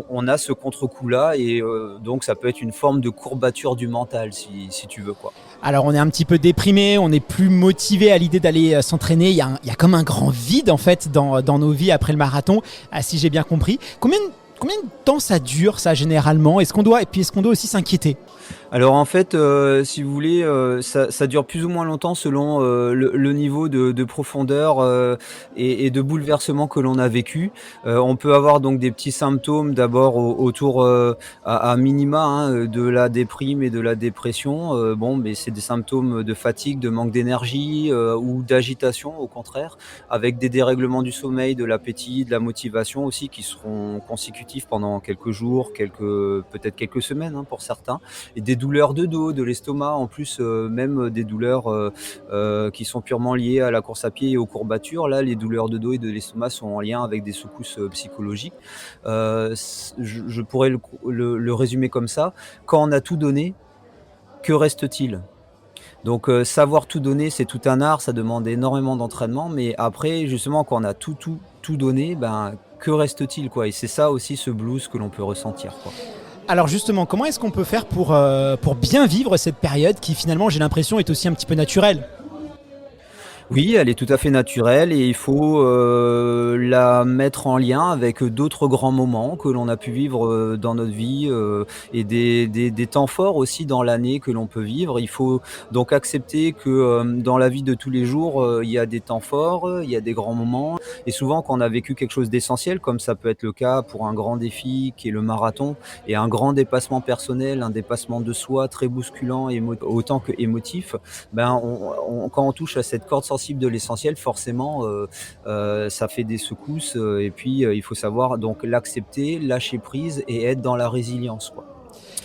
On a ce contre-coup-là et donc ça peut être une forme de courbature du mental si tu veux quoi. Alors on est un petit peu déprimé, on est plus motivé à l'idée d'aller s'entraîner. Il y a comme un grand vide en fait dans nos vies après le marathon, si j'ai bien compris. Combien de temps ça dure ça généralement? Est-ce qu'on doit aussi s'inquiéter? Alors en fait, si vous voulez, ça dure plus ou moins longtemps selon le niveau de profondeur et de bouleversement que l'on a vécu. On peut avoir donc des petits symptômes d'abord autour à minima de la déprime et de la dépression. Mais c'est des symptômes de fatigue, de manque d'énergie ou d'agitation au contraire, avec des dérèglements du sommeil, de l'appétit, de la motivation aussi qui seront consécutifs pendant quelques jours, peut-être quelques semaines pour certains. Et des douleurs de dos, de l'estomac, en plus même des douleurs qui sont purement liées à la course à pied et aux courbatures. Là, les douleurs de dos et de l'estomac sont en lien avec des secousses psychologiques. Je pourrais le résumer comme ça. Quand on a tout donné, que reste-t-il ? Donc savoir tout donner, c'est tout un art, ça demande énormément d'entraînement, mais après, justement, quand on a tout donné, que reste-t-il, quoi? Et c'est ça aussi ce blues que l'on peut ressentir, quoi. Alors justement, comment est-ce qu'on peut faire pour bien vivre cette période qui finalement, j'ai l'impression, est aussi un petit peu naturelle? Oui, elle est tout à fait naturelle et il faut la mettre en lien avec d'autres grands moments que l'on a pu vivre dans notre vie et des temps forts aussi dans l'année que l'on peut vivre. Il faut donc accepter que dans la vie de tous les jours, il y a des temps forts, il y a des grands moments. Et souvent, quand on a vécu quelque chose d'essentiel, comme ça peut être le cas pour un grand défi qui est le marathon, et un grand dépassement personnel, un dépassement de soi très bousculant, autant que émotif, quand on touche à cette corde sensible de l'essentiel, forcément, ça fait des secousses. Et puis, il faut savoir donc l'accepter, lâcher prise et être dans la résilience, quoi.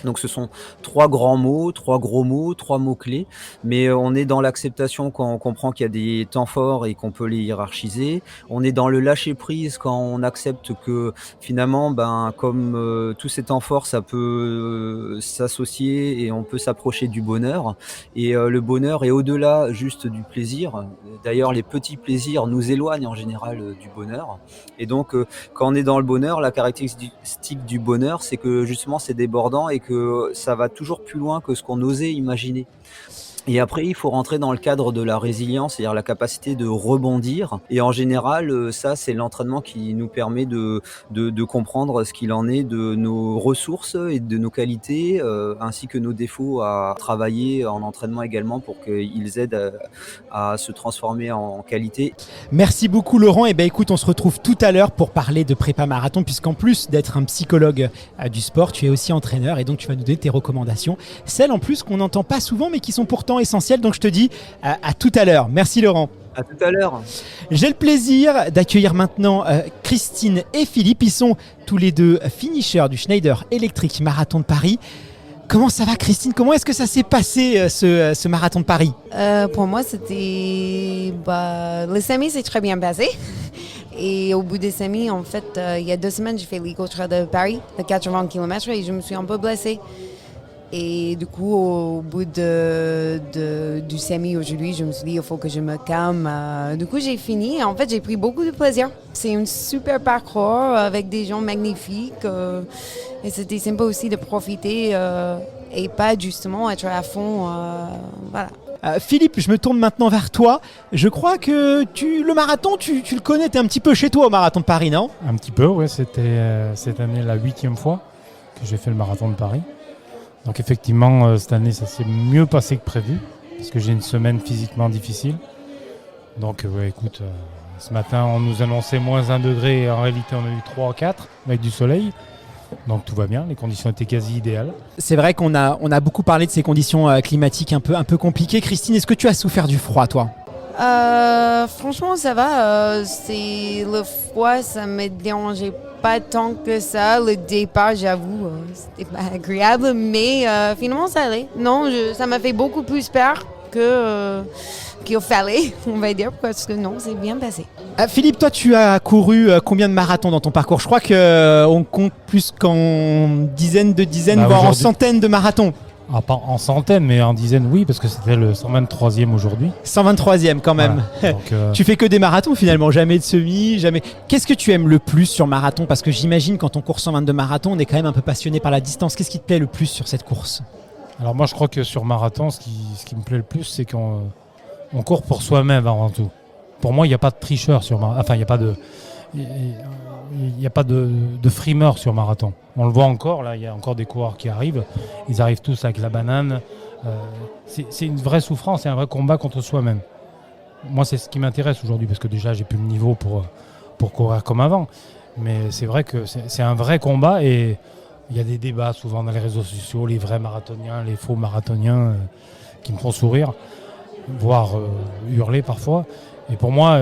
Donc ce sont 3 grands mots, 3 gros mots, 3 mots-clés, mais on est dans l'acceptation quand on comprend qu'il y a des temps forts et qu'on peut les hiérarchiser. On est dans le lâcher-prise quand on accepte que finalement, comme tous ces temps forts, ça peut s'associer et on peut s'approcher du bonheur. Et le bonheur est au-delà juste du plaisir. D'ailleurs, les petits plaisirs nous éloignent en général du bonheur. Et donc, quand on est dans le bonheur, la caractéristique du bonheur, c'est que justement, c'est débordant et que ça va toujours plus loin que ce qu'on osait imaginer. Et après, il faut rentrer dans le cadre de la résilience, c'est-à-dire la capacité de rebondir. Et en général, ça, c'est l'entraînement qui nous permet de comprendre ce qu'il en est de nos ressources et de nos qualités, ainsi que nos défauts à travailler en entraînement également pour qu'ils aident à se transformer en qualité. Merci beaucoup Laurent. Et écoute, on se retrouve tout à l'heure pour parler de prépa marathon, puisqu'en plus d'être un psychologue du sport, tu es aussi entraîneur et donc tu vas nous donner tes recommandations. Celles en plus qu'on n'entend pas souvent mais qui sont pourtant essentielles. Donc je te dis à tout à l'heure. Merci Laurent. À tout à l'heure. J'ai le plaisir d'accueillir maintenant Christine et Philippe. Ils sont tous les deux finishers du Schneider Electric Marathon de Paris. Comment ça va Christine? Comment est-ce que ça s'est passé ce marathon de Paris? Pour moi, c'était... le semi s'est très bien passé. Et au bout des semis, en fait, il y a 2 semaines, j'ai fait l'Eco-Trail de Paris, de 80 km, et je me suis un peu blessée. Et du coup, au bout du semi aujourd'hui, je me suis dit, il faut que je me calme. Du coup, j'ai fini. En fait, j'ai pris beaucoup de plaisir. C'est un super parcours avec des gens magnifiques. Et c'était sympa aussi de profiter et pas justement être à fond. Voilà. Philippe, je me tourne maintenant vers toi. Je crois que le marathon, tu le connais, tu es un petit peu chez toi au marathon de Paris, non? Un petit peu, oui. C'était cette année la 8e fois que j'ai fait le marathon de Paris. Donc effectivement, cette année, ça s'est mieux passé que prévu, parce que j'ai une semaine physiquement difficile. Donc écoute, ce matin, on nous annonçait moins 1 degré, et en réalité, on a eu 3 ou 4 avec du soleil. Donc tout va bien, les conditions étaient quasi idéales. C'est vrai qu'on a beaucoup parlé de ces conditions climatiques un peu compliquées. Christine, est-ce que tu as souffert du froid, toi? Franchement, ça va. Le froid, ça me dérangeait pas tant que ça. Le départ, j'avoue, c'était pas agréable, mais finalement, ça allait. Non, ça m'a fait beaucoup plus peur qu'il fallait, on va dire, parce que non, c'est bien passé. Philippe, toi, tu as couru combien de marathons dans ton parcours? Je crois qu'on compte plus qu'en dizaines, voire en centaines de marathons. Ah, pas en centaines, mais en dizaines, oui, parce que c'était le 123e aujourd'hui. 123e quand même. Voilà, donc, tu fais que des marathons finalement, jamais de semi, jamais. Qu'est-ce que tu aimes le plus sur marathon? Parce que j'imagine quand on court 122 marathons, on est quand même un peu passionné par la distance. Qu'est-ce qui te plaît le plus sur cette course? Alors moi, je crois que sur marathon, ce qui me plaît le plus, c'est qu'on court pour soi-même avant tout. Pour moi, il n'y a pas de tricheur sur marathon. Enfin, il n'y a pas de frimeur sur marathon. On le voit encore, là, il y a encore des coureurs qui arrivent. Ils arrivent tous avec la banane. C'est une vraie souffrance, c'est un vrai combat contre soi-même. Moi, c'est ce qui m'intéresse aujourd'hui, parce que déjà, j'ai plus le niveau pour courir comme avant. Mais c'est vrai que c'est un vrai combat, et il y a des débats souvent dans les réseaux sociaux, les vrais marathoniens, les faux marathoniens, qui me font sourire, voire hurler parfois. Et pour moi,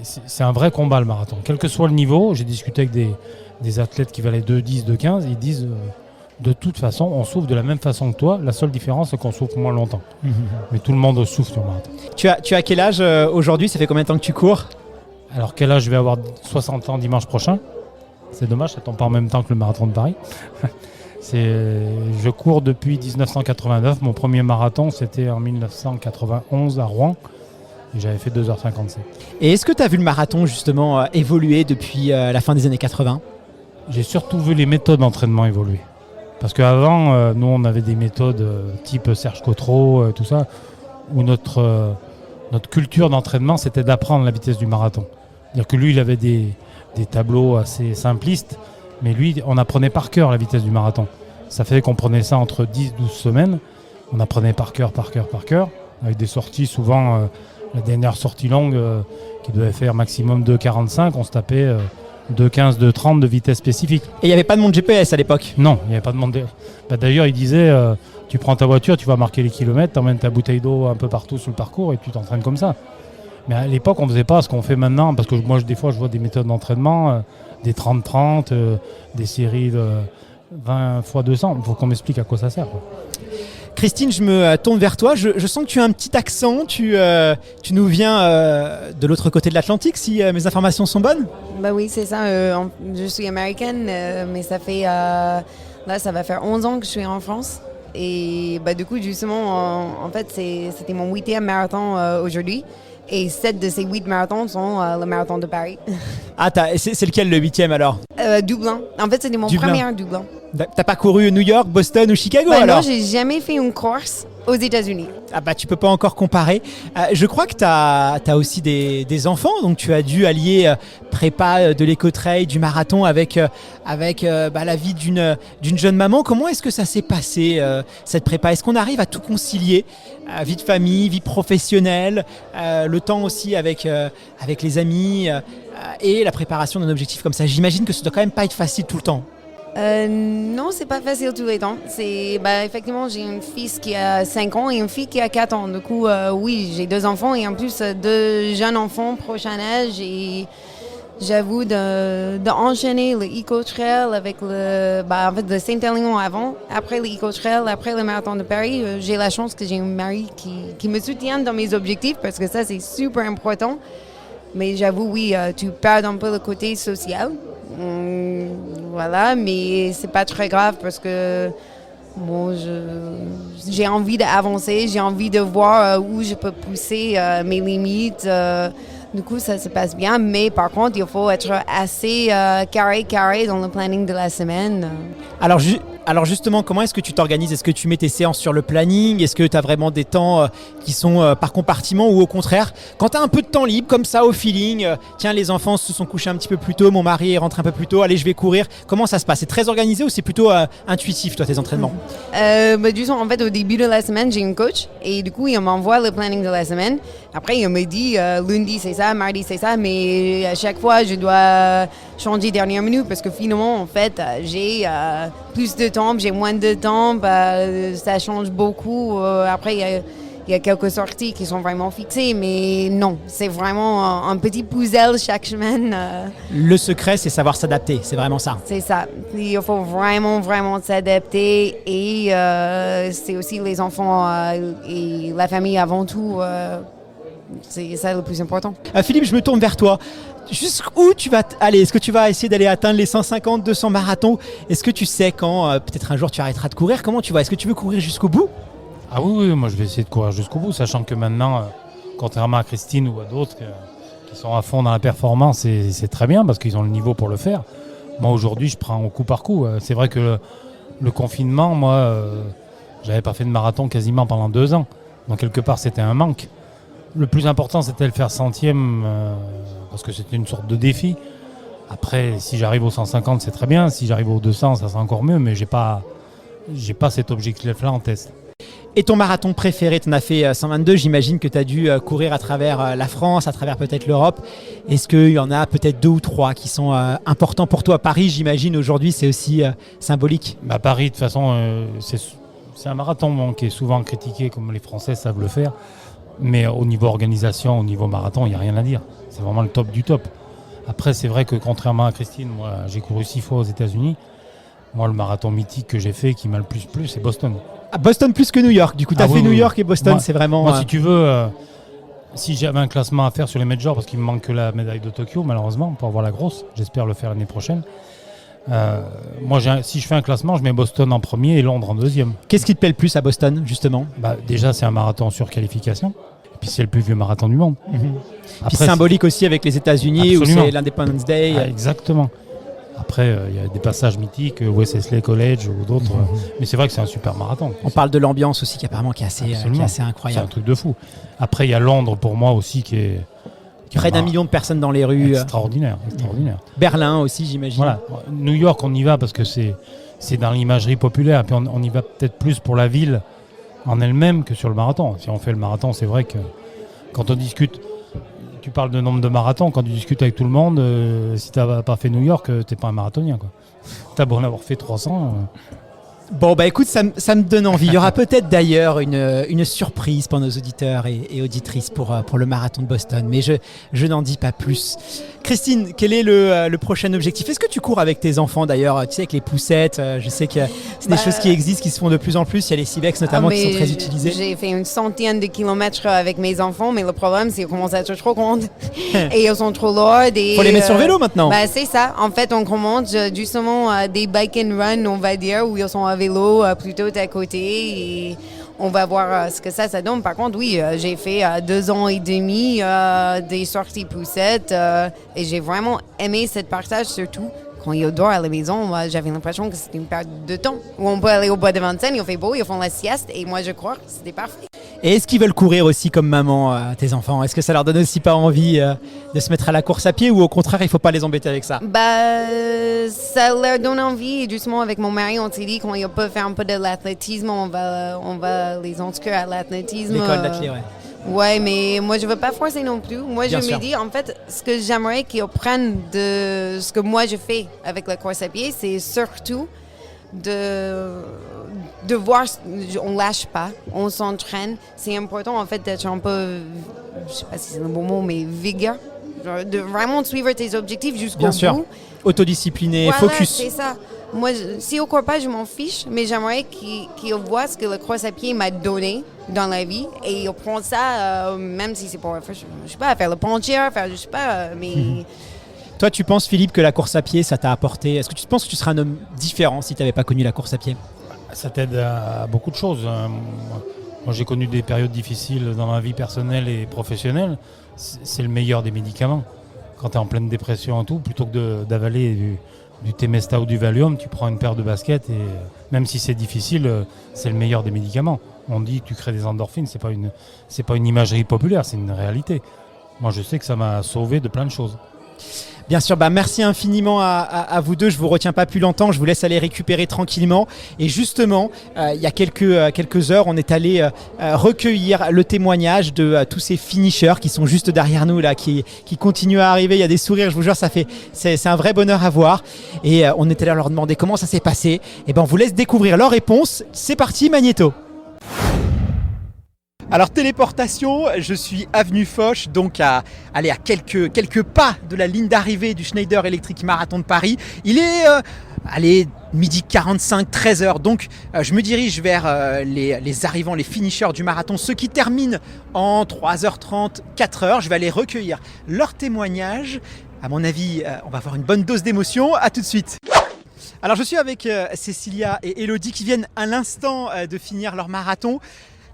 c'est un vrai combat, le marathon. Quel que soit le niveau, j'ai discuté avec des athlètes qui valaient 2,10, 2,15, ils disent de toute façon, on souffre de la même façon que toi. La seule différence, c'est qu'on souffre moins longtemps. Mais tout le monde souffre sur le marathon. Tu as quel âge aujourd'hui? Ça fait combien de temps que tu cours? Alors, quel âge? Je vais avoir 60 ans dimanche prochain. C'est dommage, ça tombe pas en même temps que le marathon de Paris. Je cours depuis 1989. Mon premier marathon, c'était en 1991 à Rouen. Et j'avais fait 2h57. Et est-ce que tu as vu le marathon justement évoluer depuis la fin des années 80 ? J'ai surtout vu les méthodes d'entraînement évoluer. Parce qu'avant, nous, on avait des méthodes type Serge Cotreau, tout ça, où notre culture d'entraînement, c'était d'apprendre la vitesse du marathon. C'est-à-dire que lui, il avait des tableaux assez simplistes, mais lui, on apprenait par cœur la vitesse du marathon. Ça fait qu'on prenait ça entre 10-12 semaines. On apprenait par cœur, avec des sorties souvent... la dernière sortie longue qui devait faire maximum 2,45, on se tapait 2,15, 2,30 de vitesse spécifique. Et il n'y avait pas de monde GPS à l'époque ? Non, il n'y avait pas de monde. D'ailleurs, il disait tu prends ta voiture, tu vas marquer les kilomètres, tu emmènes ta bouteille d'eau un peu partout sur le parcours et tu t'entraînes comme ça. Mais à l'époque, on ne faisait pas ce qu'on fait maintenant, parce que moi, des fois, je vois des méthodes d'entraînement, des 30-30, des séries de 20 x 200. Il faut qu'on m'explique à quoi ça sert, quoi. Christine, je me tourne vers toi. Je sens que tu as un petit accent. Tu nous viens de l'autre côté de l'Atlantique, si mes informations sont bonnes. Bah oui, c'est ça. Je suis américaine, mais ça fait... là, ça va faire 11 ans que je suis en France. Et bah, du coup, justement, en fait, c'était mon 8e marathon aujourd'hui. Et 7 de ces 8 marathons sont le marathon de Paris. Ah, c'est lequel le 8e alors ? Dublin. En fait, c'était mon premier Dublin. T'as pas couru New York, Boston ou Chicago alors ? Non, j'ai jamais fait une course aux États-Unis. Ah bah tu peux pas encore comparer. Je crois que t'as aussi des enfants, donc tu as dû allier prépa de l'éco-trail, du marathon avec la vie d'une jeune maman. Comment est-ce que ça s'est passé cette prépa ? Est-ce qu'on arrive à tout concilier ? Vie de famille, vie professionnelle, le temps aussi avec les amis et la préparation d'un objectif comme ça. J'imagine que ça doit quand même pas être facile tout le temps. Non, c'est pas facile tous les temps. Effectivement, j'ai un fils qui a 5 ans et une fille qui a 4 ans. Du coup, oui, j'ai 2 enfants et en plus 2 jeunes enfants prochain âge. Et j'avoue d'enchaîner le Eco-Trail avec le Saint-Élion avant, après le Eco-Trail, après le Marathon de Paris. J'ai la chance que j'ai un mari qui me soutient dans mes objectifs parce que ça, c'est super important. Mais j'avoue, oui, tu perds un peu le côté social. Voilà, mais c'est pas très grave parce que j'ai envie d'avancer, j'ai envie de voir où je peux pousser mes limites. Du coup, ça se passe bien, mais par contre, il faut être assez carré dans le planning de la semaine. Alors justement, comment est-ce que tu t'organises ? Est-ce que tu mets tes séances sur le planning ? Est-ce que tu as vraiment des temps qui sont par compartiment ou au contraire, quand tu as un peu de temps libre, comme ça au feeling, tiens, les enfants se sont couchés un petit peu plus tôt, mon mari rentre un peu plus tôt, allez, je vais courir. Comment ça se passe ? C'est très organisé ou c'est plutôt intuitif, toi, tes entraînements ? En fait, au début de la semaine, j'ai une coach et du coup, il m'envoie le planning de la semaine. Après, il me dit lundi, c'est ça, mardi, c'est ça, mais à chaque fois, je dois changer dernière minute parce que finalement, en fait, j'ai plus de temps, j'ai moins de temps, ça change beaucoup. Après, il y a quelques sorties qui sont vraiment fixées, mais non, c'est vraiment un petit puzzle chaque semaine. Le secret, c'est savoir s'adapter, c'est vraiment ça. C'est ça. Il faut vraiment, vraiment s'adapter et c'est aussi les enfants et la famille avant tout. C'est ça le plus important. Philippe, je me tourne vers toi. Jusqu'où tu vas aller ? Est-ce que tu vas essayer d'aller atteindre les 150, 200 marathons ? Est-ce que tu sais quand peut-être un jour tu arrêteras de courir ? Comment tu vas ? Est-ce que tu veux courir jusqu'au bout ? Ah oui, moi je vais essayer de courir jusqu'au bout, sachant que maintenant, contrairement à Christine ou à d'autres qui sont à fond dans la performance, c'est très bien parce qu'ils ont le niveau pour le faire. Moi aujourd'hui, je prends au coup par coup. C'est vrai que le confinement, moi, j'avais pas fait de marathon quasiment pendant 2 ans. Donc quelque part, c'était un manque. Le plus important, c'était le faire 100e parce que c'était une sorte de défi. Après, si j'arrive au 150, c'est très bien. Si j'arrive au 200, ça sera encore mieux. Mais j'ai pas cet objectif-là en tête. Et ton marathon préféré, tu en as fait 122. J'imagine que tu as dû courir à travers la France, à travers peut-être l'Europe. Est-ce qu'il y en a peut-être 2 ou 3 qui sont importants pour toi ? Paris, j'imagine, aujourd'hui, c'est aussi symbolique. Paris, de toute façon, c'est un marathon qui est souvent critiqué, comme les Français savent le faire. Mais au niveau organisation, au niveau marathon, il n'y a rien à dire. C'est vraiment le top du top. Après, c'est vrai que contrairement à Christine, moi, j'ai couru 6 fois aux États-Unis. Moi, le marathon mythique que j'ai fait, qui m'a le plus plu, c'est Boston. Ah, Boston plus que New York. Du coup, tu as fait New York et Boston, moi, c'est vraiment... Moi, si tu veux, si j'avais un classement à faire sur les majors, parce qu'il me manque que la médaille de Tokyo, malheureusement, pour avoir la grosse, j'espère le faire l'année prochaine. Moi, si je fais un classement, je mets Boston en premier et Londres en deuxième. Qu'est-ce qui te plaît le plus à Boston, justement ? Déjà, c'est un marathon sur qualification. puis c'est le plus vieux marathon du monde. Puis symbolique aussi avec les États-Unis où Absolument. c'est l'Independence Day. Exactement. Après, il y a des passages mythiques, Wesley College ou d'autres. Mais c'est vrai que c'est un super marathon. On parle de l'ambiance aussi qui apparemment qui est assez C'est incroyable. un truc de fou. Après, il y a Londres pour moi aussi qui est Près d'1 million de personnes dans les rues. Extraordinaire. Berlin aussi, j'imagine. Voilà. New York, on y va parce que c'est dans l'imagerie populaire. Puis on y va peut-être plus pour la ville en elle-même que sur le marathon. Si on fait le marathon, c'est vrai que quand on discute, tu parles de nombre de marathons, quand tu discutes avec tout le monde, si tu n'as pas fait New York, tu n'es pas un marathonien. Tu as beau en avoir fait 300. Bon, bah écoute, ça me donne envie. Il y aura peut-être d'ailleurs une surprise pour nos auditeurs et auditrices pour le marathon de Boston, mais je n'en dis pas plus. Christine, quel est le prochain objectif? Est-ce que tu cours avec tes enfants d'ailleurs? Tu sais, avec les poussettes, je sais que c'est des choses qui existent, qui se font de plus en plus. Il y a les Civex notamment qui sont très utilisés. J'ai fait une centaine de kilomètres avec mes enfants, mais le problème, c'est qu'ils commencent à être trop grands et ils sont trop lourds. Faut les mettre sur vélo maintenant. Bah, c'est ça. En fait, on commence justement des bike and run, on va dire, où ils sont à vélo plutôt à côté et on va voir ce que ça donne. Par contre, oui, j'ai fait 2 ans et demi des sorties poussettes et j'ai vraiment aimé cette partage, surtout quand ils dorment à la maison. J'avais l'impression que c'était une perte de temps où on peut aller au bois de Vincennes, il fait beau, ils font la sieste et moi je crois que c'était parfait. Et est-ce qu'ils veulent courir aussi comme maman, tes enfants? Est-ce que ça leur donne aussi pas envie de se mettre à la course à pied ou au contraire il faut pas les embêter avec ça? Ça leur donne envie et justement avec mon mari on s'est dit quand ils peuvent faire un peu de l'athlétisme, on va les inscrire à l'athlétisme. L'école d'athlète, ouais. Ouais, mais moi je veux pas forcer non plus. Moi Bien je sûr. me dis en fait ce que j'aimerais qu'ils apprennent de ce que moi je fais avec la course à pied, c'est surtout de voir, on lâche pas, on s'entraîne. C'est important en fait d'être un peu, je sais pas si c'est le bon mot, mais vigueur, de vraiment suivre tes objectifs jusqu'au Bien sûr. bout. Autodiscipliné, Voilà, focus. c'est ça. Moi, si au court pas, je m'en fiche, mais j'aimerais qu'ils voient ce que le course à pied m'a donné dans la vie et ils prennent ça, même si c'est pour, je sais pas, faire le pontier, faire, je sais pas, mais. Toi, tu penses, Philippe, que la course à pied, ça t'a apporté... Est-ce que tu penses que tu serais un homme différent si tu n'avais pas connu la course à pied? Ça t'aide à beaucoup de choses. Moi, j'ai connu des périodes difficiles dans ma vie personnelle et professionnelle. C'est le meilleur des médicaments. Quand tu es en pleine dépression et tout, plutôt que d'avaler du Temesta ou du Valium, tu prends une paire de baskets et même si c'est difficile, c'est le meilleur des médicaments. On dit que tu crées des endorphines, c'est pas une imagerie populaire, c'est une réalité. Moi, je sais que ça m'a sauvé de plein de choses. Bien sûr, merci infiniment à vous deux. Je vous retiens pas plus longtemps. Je vous laisse aller récupérer tranquillement. Et justement, il y a quelques heures, on est allé recueillir le témoignage de tous ces finishers qui sont juste derrière nous là, qui continuent à arriver. Il y a des sourires. Je vous jure, c'est un vrai bonheur à voir. Et on est allé leur demander comment ça s'est passé. Et on vous laisse découvrir leurs réponses. C'est parti, Magnéto. Alors téléportation, je suis avenue Foch, donc à quelques pas de la ligne d'arrivée du Schneider Electric Marathon de Paris. Il est midi 45, 13h, donc je me dirige vers les arrivants, les finishers du marathon, ceux qui terminent en 3h30, 4h. Je vais aller recueillir leurs témoignages. À mon avis, on va avoir une bonne dose d'émotion. À tout de suite. Alors je suis avec Cécilia et Elodie qui viennent à l'instant de finir leur marathon.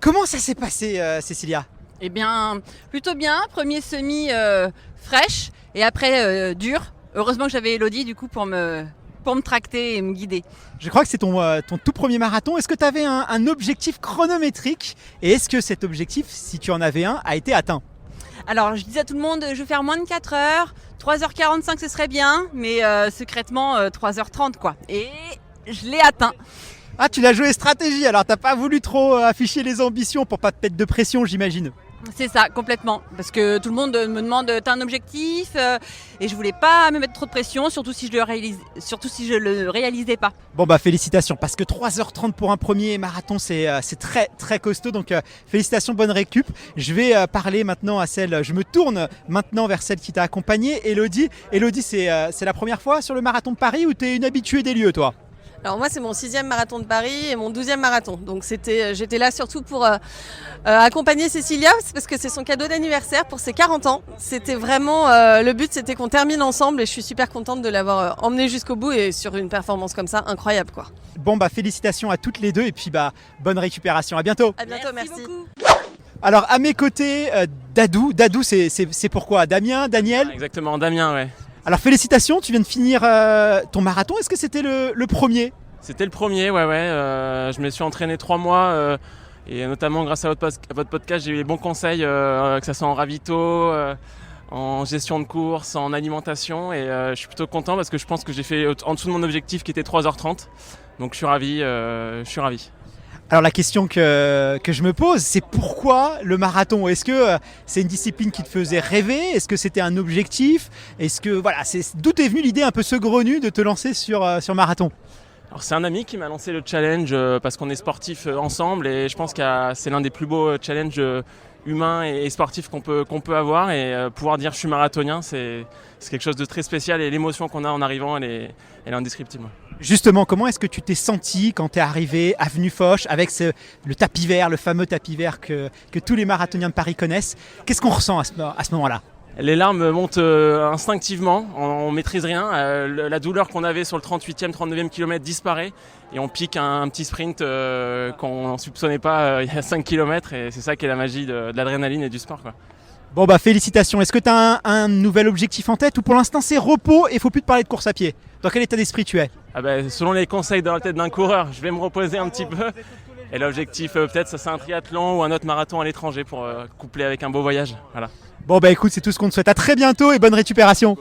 Comment ça s'est passé, Cécilia? Eh bien, plutôt bien. Premier semi fraîche et après dur. Heureusement que j'avais Elodie du coup pour me tracter et me guider. Je crois que c'est ton tout premier marathon. Est-ce que tu avais un objectif chronométrique? Et est-ce que cet objectif, si tu en avais un, a été atteint? Alors, je disais à tout le monde, je vais faire moins de 4 heures. 3h45, ce serait bien. Mais secrètement, 3h30 quoi. Et je l'ai atteint. Ah, tu l'as joué stratégie, alors t'as pas voulu trop afficher les ambitions pour pas te mettre de pression, j'imagine. C'est ça, complètement. Parce que tout le monde me demande, t'as un objectif et je voulais pas me mettre trop de pression, surtout si je le réalisais pas. Bon félicitations, parce que 3h30 pour un premier marathon, c'est très très costaud, donc félicitations, bonne récup. Je vais parler maintenant je me tourne maintenant vers celle qui t'a accompagné, Elodie. Elodie, c'est la première fois sur le marathon de Paris ou t'es une habituée des lieux, toi? Alors moi c'est mon 6e marathon de Paris et mon 12e marathon, donc j'étais là surtout pour accompagner Cécilia parce que c'est son cadeau d'anniversaire pour ses 40 ans. C'était vraiment, le but c'était qu'on termine ensemble et je suis super contente de l'avoir emmenée jusqu'au bout et sur une performance comme ça, incroyable quoi. Bon félicitations à toutes les deux et puis bonne récupération, à bientôt. À bientôt, merci. Beaucoup. Alors à mes côtés, Dadou. Dadou, c'est pourquoi Damien, Daniel? Exactement, Damien, ouais. Alors félicitations, tu viens de finir ton marathon. Est-ce que c'était le premier? C'était le premier, ouais. Je me suis entraîné 3 mois et notamment grâce à votre podcast, j'ai eu les bons conseils, que ce soit en ravito, en gestion de course, en alimentation. Et je suis plutôt content parce que je pense que j'ai fait en dessous de mon objectif qui était 3h30. Donc je suis ravi. Alors la question que je me pose, c'est pourquoi le marathon? Est-ce que c'est une discipline qui te faisait rêver? Est-ce que c'était un objectif? Est-ce que d'où est venue l'idée un peu saugrenue de te lancer sur marathon? Alors c'est un ami qui m'a lancé le challenge parce qu'on est sportifs ensemble et je pense que c'est l'un des plus beaux challenges humains et sportifs qu'on peut avoir et pouvoir dire je suis marathonien, c'est quelque chose de très spécial et l'émotion qu'on a en arrivant elle est indescriptible. Justement, comment est-ce que tu t'es senti quand tu es arrivé avenue Foch avec le tapis vert, le fameux tapis vert que tous les marathoniens de Paris connaissent? Qu'est-ce qu'on ressent à ce moment-là? Les larmes montent instinctivement, on ne maîtrise rien. La douleur qu'on avait sur le 38e, 39e kilomètre disparaît et on pique un petit sprint qu'on ne soupçonnait pas il y a 5 km et c'est ça qui est la magie de l'adrénaline et du sport, quoi. Bon félicitations. Est-ce que tu as un nouvel objectif en tête ou pour l'instant c'est repos et il ne faut plus te parler de course à pied? Dans quel état d'esprit tu es? Selon les conseils dans la tête d'un coureur, je vais me reposer un petit peu. Et l'objectif peut-être ça c'est un triathlon ou un autre marathon à l'étranger pour coupler avec un beau voyage. Voilà. Bon écoute, c'est tout ce qu'on te souhaite. À très bientôt et bonne récupération.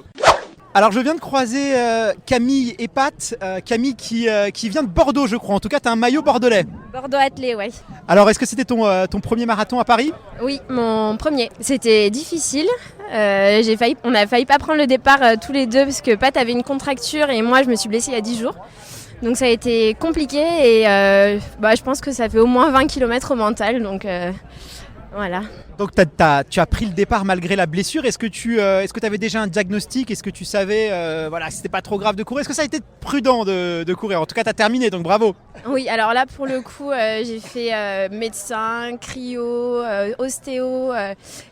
Alors je viens de croiser Camille et Pat. Camille qui vient de Bordeaux je crois. En tout cas tu as un maillot bordelais. Bordeaux attelé, ouais. Alors est-ce que c'était ton premier marathon à Paris? Oui, mon premier. C'était difficile. On a failli pas prendre le départ tous les deux parce que Pat avait une contracture et moi je me suis blessée il y a 10 jours. Donc ça a été compliqué et je pense que ça fait au moins 20 km au mental. Donc voilà. Donc tu as pris le départ malgré la blessure. Est-ce que tu avais déjà un diagnostic? Est-ce que tu savais c'était pas trop grave de courir? Est-ce que ça a été prudent de courir? En tout cas tu as terminé, donc bravo. Oui, alors là pour le coup j'ai fait médecin, cryo, ostéo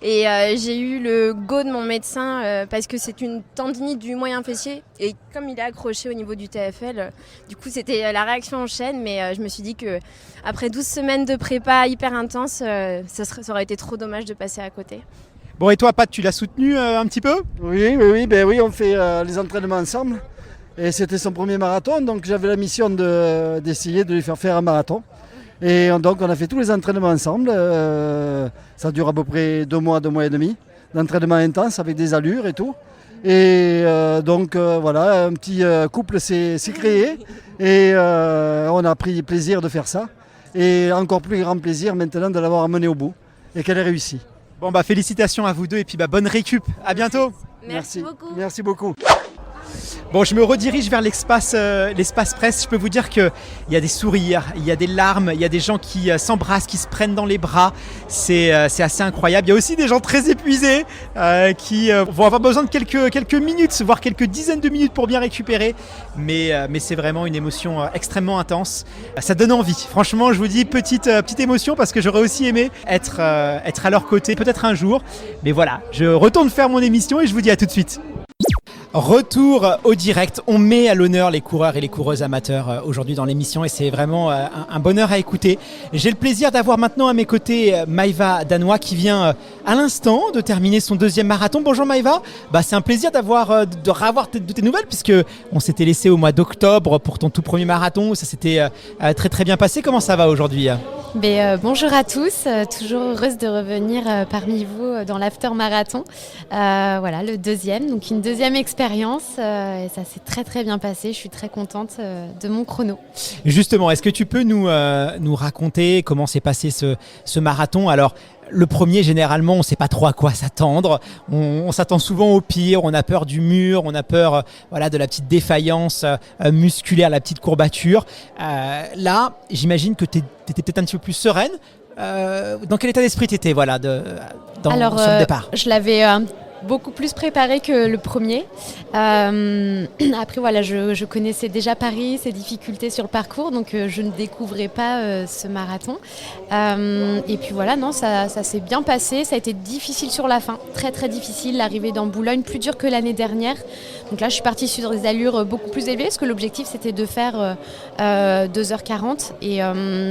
et j'ai eu le go de mon médecin parce que c'est une tendinite du moyen fessier et comme il est accroché au niveau du TFL, du coup c'était la réaction en chaîne, mais je me suis dit que après 12 semaines de prépa hyper intense, ça aurait été trop dommage de passer à côté. Bon et toi Pat, tu l'as soutenu un petit peu? Oui, on fait les entraînements ensemble et c'était son premier marathon, donc j'avais la mission d'essayer de lui faire un marathon et donc on a fait tous les entraînements ensemble. Ça dure à peu près 2 mois et demi d'entraînement intense avec des allures et tout et voilà, un petit couple s'est créé et on a pris plaisir de faire ça et encore plus grand plaisir maintenant de l'avoir amené au bout et qu'elle ait réussi. Bon félicitations à vous deux et puis bonne récup, à bientôt. Merci beaucoup. Merci beaucoup. Bon, je me redirige vers l'espace presse. Je peux vous dire qu'il y a des sourires, il y a des larmes, il y a des gens qui s'embrassent, qui se prennent dans les bras. C'est assez incroyable. Il y a aussi des gens très épuisés qui vont avoir besoin de quelques minutes, voire quelques dizaines de minutes pour bien récupérer. Mais c'est vraiment une émotion extrêmement intense. Ça donne envie. Franchement, je vous dis petite émotion parce que j'aurais aussi aimé être à leur côté, peut-être un jour. Mais voilà, je retourne faire mon émission et je vous dis à tout de suite. Retour au direct, on met à l'honneur les coureurs et les coureuses amateurs aujourd'hui dans l'émission et c'est vraiment un bonheur à écouter. J'ai le plaisir d'avoir maintenant à mes côtés Maïva Danois qui vient à l'instant de terminer son 2e marathon. Bonjour Maïva, c'est un plaisir de revoir de tes nouvelles puisque on s'était laissé au mois d'octobre pour ton tout premier marathon, ça s'était très très bien passé. Comment ça va aujourd'hui? Bonjour à tous, toujours heureuse de revenir parmi vous dans l'after-marathon. Voilà, le 2e, donc une 2e expérience et ça s'est très très bien passé. Je suis très contente de mon chrono. Justement, est-ce que tu peux nous raconter comment s'est passé ce marathon? Alors, le premier, généralement, on ne sait pas trop à quoi s'attendre. On s'attend souvent au pire, on a peur du mur, on a peur de la petite défaillance musculaire, la petite courbature. Là, j'imagine que tu étais peut-être un petit peu plus sereine. Dans quel état d'esprit tu étais sur le départ? Je l'avais beaucoup plus préparée que le premier. Après, voilà, je connaissais déjà Paris, ses difficultés sur le parcours, donc je ne découvrais pas ce marathon. Et puis voilà, non, ça s'est bien passé. Ça a été difficile sur la fin, très très difficile. L'arrivée dans Boulogne, plus dur que l'année dernière. Donc là, je suis partie sur des allures beaucoup plus élevées, parce que l'objectif, c'était de faire 2h40. Et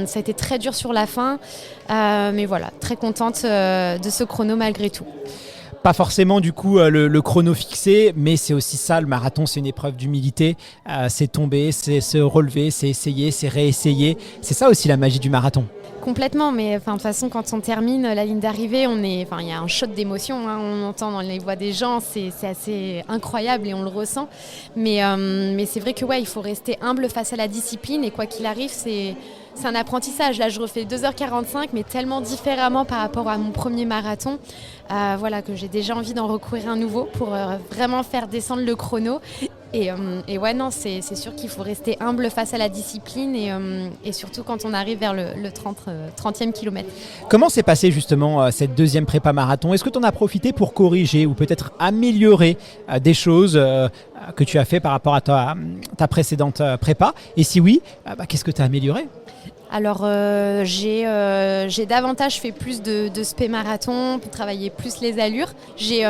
ça a été très dur sur la fin. Mais voilà, très contente de ce chrono malgré tout. Pas forcément du coup le chrono fixé, mais c'est aussi ça, le marathon, c'est une épreuve d'humilité. C'est tomber, c'est se relever, c'est essayer, c'est réessayer. C'est ça aussi la magie du marathon. Complètement, mais de toute façon, quand on termine la ligne d'arrivée, il y a un shot d'émotion, hein, on entend dans les voix des gens, c'est assez incroyable et on le ressent. Mais c'est vrai que il faut rester humble face à la discipline et quoi qu'il arrive, c'est un apprentissage. Là, je refais 2h45, mais tellement différemment par rapport à mon premier marathon, que j'ai déjà envie d'en recourir un nouveau pour vraiment faire descendre le chrono. Et c'est sûr qu'il faut rester humble face à la discipline et surtout quand on arrive vers le 30e kilomètre. Comment s'est passé justement cette deuxième prépa marathon ? Est-ce que tu en as profité pour corriger ou peut-être améliorer des choses que tu as fait par rapport à ta précédente prépa ? Et si oui, qu'est-ce que tu as amélioré ? Alors j'ai davantage fait plus de spé marathon pour travailler plus les allures. J'ai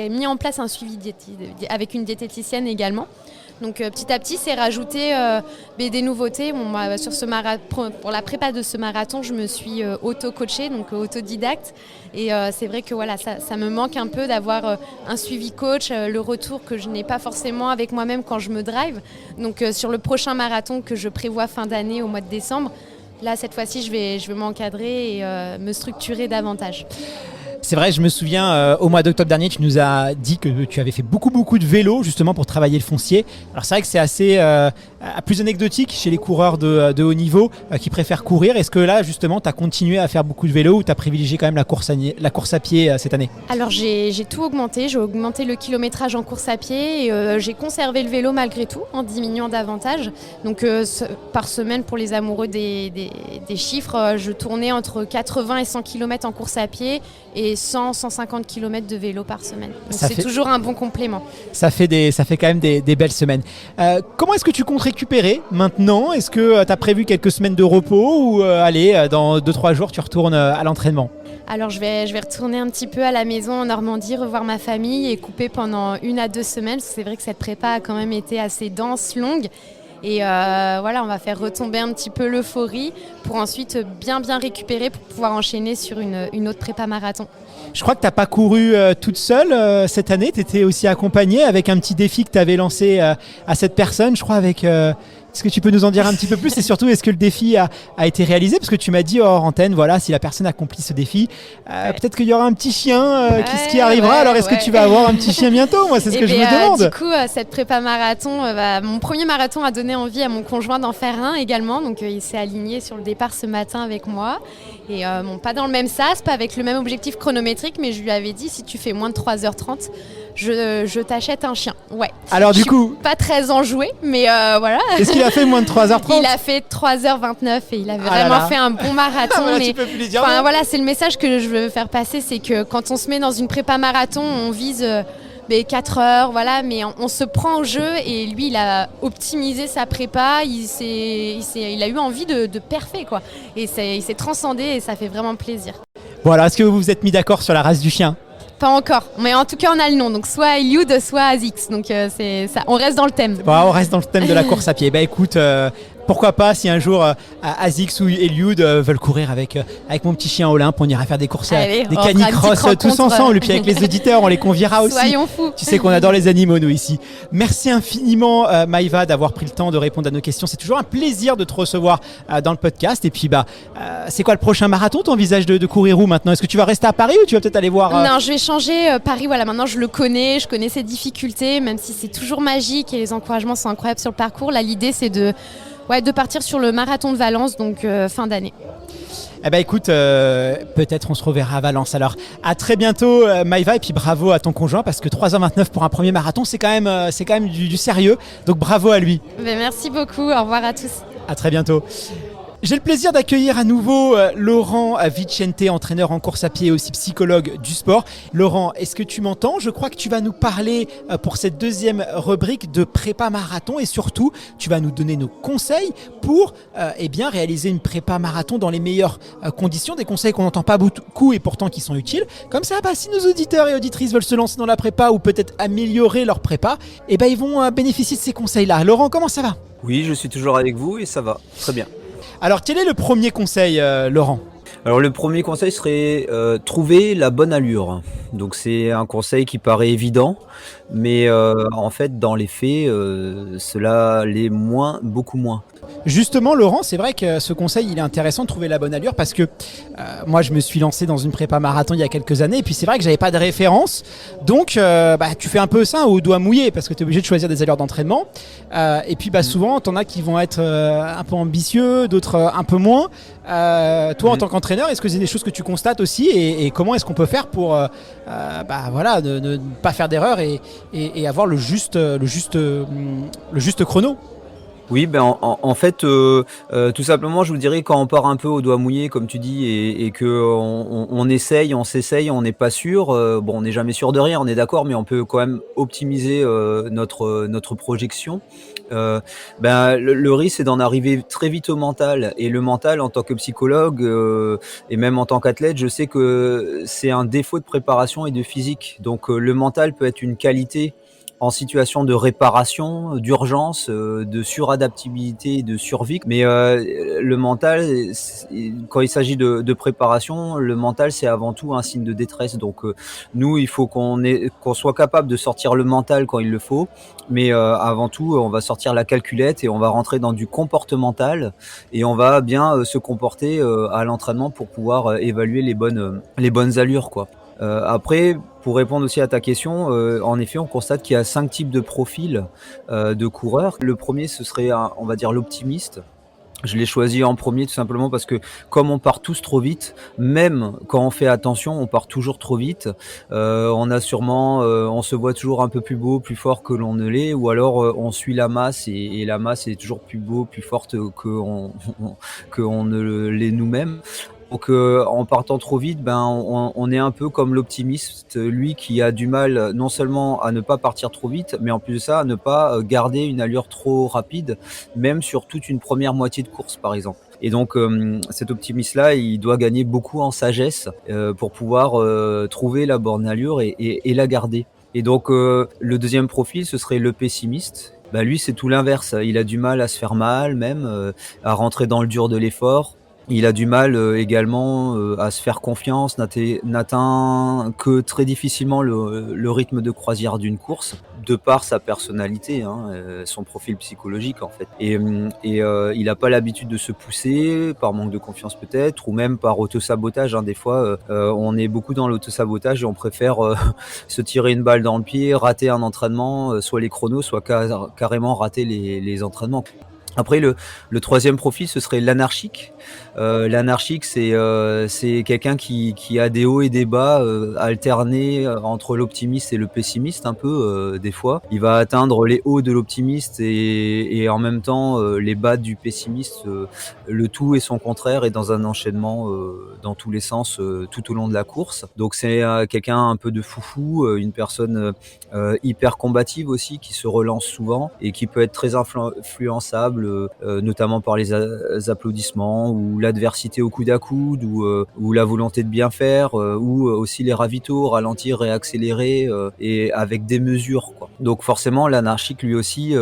mis en place un suivi avec une diététicienne également. Donc petit à petit, c'est rajouté des nouveautés. Pour la prépa de ce marathon, je me suis auto-coachée, donc autodidacte. Et c'est vrai que ça me manque un peu d'avoir un suivi coach, le retour que je n'ai pas forcément avec moi-même quand je me drive. Donc sur le prochain marathon que je prévois fin d'année au mois de décembre, là cette fois-ci je vais m'encadrer et me structurer davantage. C'est vrai, je me souviens, au mois d'octobre dernier, tu nous as dit que tu avais fait beaucoup de vélo justement pour travailler le foncier. Alors c'est vrai que c'est assez plus anecdotique chez les coureurs de haut niveau qui préfèrent courir. Est-ce que là, justement, tu as continué à faire beaucoup de vélo ou tu as privilégié quand même la course à pied cette année ? Alors j'ai tout augmenté. J'ai augmenté le kilométrage en course à pied et j'ai conservé le vélo malgré tout en diminuant davantage. Donc par semaine, pour les amoureux des chiffres, je tournais entre 80 et 100 km en course à pied et 100-150 km de vélo par semaine. Donc c'est toujours un bon complément. Ça fait quand même des belles semaines. Comment est-ce que tu comptes récupérer maintenant ? Est-ce que tu as prévu quelques semaines de repos ou dans 2-3 jours tu retournes à l'entraînement ? Alors je vais retourner un petit peu à la maison en Normandie, revoir ma famille et couper pendant 1 à 2 semaines. C'est vrai que cette prépa a quand même été assez dense, longue. Et on va faire retomber un petit peu l'euphorie pour ensuite bien récupérer pour pouvoir enchaîner sur une autre prépa marathon. Je crois que tu n'as pas couru toute seule cette année, tu étais aussi accompagnée avec un petit défi que tu avais lancé à cette personne, je crois avec... Est-ce que tu peux nous en dire un petit peu plus et surtout est-ce que le défi a été réalisé ? Parce que tu m'as dit hors antenne, si la personne accomplit ce défi, peut-être qu'il y aura un petit chien qui arrivera. Alors est-ce que tu vas avoir un petit chien bientôt ? Moi c'est ce que je me demande. Du coup cette prépa marathon, mon premier marathon a donné envie à mon conjoint d'en faire un également. Donc il s'est aligné sur le départ ce matin avec moi. Et pas dans le même sas, pas avec le même objectif chronométrique, mais je lui avais dit si tu fais moins de 3h30, je t'achète un chien. Ouais. Alors du coup, pas très enjoué, mais voilà. Est-ce qu'il a fait moins de 3h30 ? Il a fait 3h29 et il a vraiment fait un bon marathon. Tu peux plus lui dire c'est le message que je veux faire passer, c'est que quand on se met dans une prépa marathon, on vise 4 heures, mais on se prend au jeu et lui, il a optimisé sa prépa, il a eu envie de parfait, quoi. Et il s'est transcendé et ça fait vraiment plaisir. Bon, alors est-ce que vous vous êtes mis d'accord sur la race du chien ? Pas encore, mais en tout cas on a le nom, donc soit Eliud, soit Azix, donc c'est ça. On reste dans le thème. On reste dans le thème de la course à pied. Écoute, pourquoi pas si un jour Azix ou Eliud veulent courir avec mon petit chien Olympe, on ira faire des courses, des canicross tous ensemble, et puis avec les auditeurs on les conviera aussi. Soyons fous. Tu sais qu'on adore les animaux nous ici. Merci infiniment Maïva d'avoir pris le temps de répondre à nos questions. C'est toujours un plaisir de te recevoir dans le podcast. Et puis c'est quoi le prochain marathon ? Tu envisages de courir où maintenant ? Est-ce que tu vas rester à Paris ou tu vas peut-être aller voir Non, je vais changer. Paris, maintenant je connais ses difficultés, même si c'est toujours magique et les encouragements sont incroyables sur le parcours. Là, l'idée c'est de partir sur le marathon de Valence, donc fin d'année. Écoute, peut-être on se reverra à Valence. Alors à très bientôt Maïva, et puis bravo à ton conjoint parce que 3h29 pour un premier marathon c'est quand même du sérieux, donc bravo à lui. Merci beaucoup, au revoir à tous. À très bientôt. J'ai le plaisir d'accueillir à nouveau Laurent Vicente, entraîneur en course à pied et aussi psychologue du sport. Laurent, est-ce que tu m'entends? Je crois que tu vas nous parler pour cette deuxième rubrique de prépa marathon et surtout, tu vas nous donner nos conseils pour réaliser une prépa marathon dans les meilleures conditions, des conseils qu'on n'entend pas beaucoup et pourtant qui sont utiles. Comme ça, si nos auditeurs et auditrices veulent se lancer dans la prépa ou peut-être améliorer leur prépa, ils vont bénéficier de ces conseils-là. Laurent, comment ça va? Oui, je suis toujours avec vous et ça va très bien. Alors, quel est le premier conseil, Laurent? Alors le premier conseil serait trouver la bonne allure. Donc c'est un conseil qui paraît évident, mais en fait dans les faits, cela l'est beaucoup moins. Justement, Laurent, c'est vrai que ce conseil, il est intéressant de trouver la bonne allure parce que moi, je me suis lancé dans une prépa marathon il y a quelques années et puis c'est vrai que j'avais pas de référence. Donc, tu fais un peu ça au doigt mouillé parce que tu es obligé de choisir des allures d'entraînement. Et puis, souvent, t'en as qui vont être un peu ambitieux, d'autres un peu moins. Toi, en tant qu'entraîneur, est-ce que c'est des choses que tu constates aussi et comment est-ce qu'on peut faire pour ne pas faire d'erreur et avoir le juste chrono? Oui, en fait, tout simplement, je vous dirais quand on part un peu au doigt mouillé, comme tu dis, et que on essaye, on s'essaye, on n'est pas sûr. On n'est jamais sûr de rien, on est d'accord, mais on peut quand même optimiser notre projection. Le risque, c'est d'en arriver très vite au mental. Et le mental, en tant que psychologue et même en tant qu'athlète, je sais que c'est un défaut de préparation et de physique. Donc, le mental peut être une qualité en situation de réparation, d'urgence, de suradaptabilité, de survie. Mais le mental, quand il s'agit de préparation, le mental, c'est avant tout un signe de détresse. Donc nous, il faut qu'on soit capable de sortir le mental quand il le faut. Mais avant tout, on va sortir la calculette et on va rentrer dans du comportemental et on va bien se comporter à l'entraînement pour pouvoir évaluer les bonnes allures, quoi. Après, pour répondre aussi à ta question, en effet, on constate qu'il y a 5 types de profils de coureurs. Le premier, ce serait, on va dire, l'optimiste. Je l'ai choisi en premier tout simplement parce que comme on part tous trop vite, même quand on fait attention, on part toujours trop vite. On se voit toujours un peu plus beau, plus fort que l'on ne l'est, ou alors on suit la masse et la masse est toujours plus beau, plus forte qu'on ne l'est nous-mêmes. Donc en partant trop vite, on est un peu comme l'optimiste, lui qui a du mal non seulement à ne pas partir trop vite, mais en plus de ça à ne pas garder une allure trop rapide, même sur toute une première moitié de course par exemple. Et donc cet optimiste-là, il doit gagner beaucoup en sagesse pour pouvoir trouver la bonne allure et la garder. Et donc le deuxième profil, ce serait le pessimiste. Lui, c'est tout l'inverse. Il a du mal à se faire mal, même à rentrer dans le dur de l'effort. Il a du mal également à se faire confiance, n'atteint que très difficilement le rythme de croisière d'une course, de par sa personnalité, son profil psychologique en fait. Et il n'a pas l'habitude de se pousser, par manque de confiance peut-être, ou même par autosabotage. Des fois, on est beaucoup dans l'autosabotage et on préfère se tirer une balle dans le pied, rater un entraînement, soit les chronos, soit carrément rater les entraînements. Après, le troisième profil, ce serait l'anarchique. L'anarchique, c'est quelqu'un qui a des hauts et des bas alternés entre l'optimiste et le pessimiste un peu des fois. Il va atteindre les hauts de l'optimiste et en même temps les bas du pessimiste. Le tout et son contraire est dans un enchaînement dans tous les sens tout au long de la course. Donc c'est quelqu'un un peu de foufou, une personne hyper combative aussi qui se relance souvent et qui peut être très influençable, notamment par les applaudissements ou l'adversité au coude à coude ou la volonté de bien faire ou aussi les ravitaux, ralentir et accélérer et avec des mesures, quoi. Donc forcément l'anarchique lui aussi,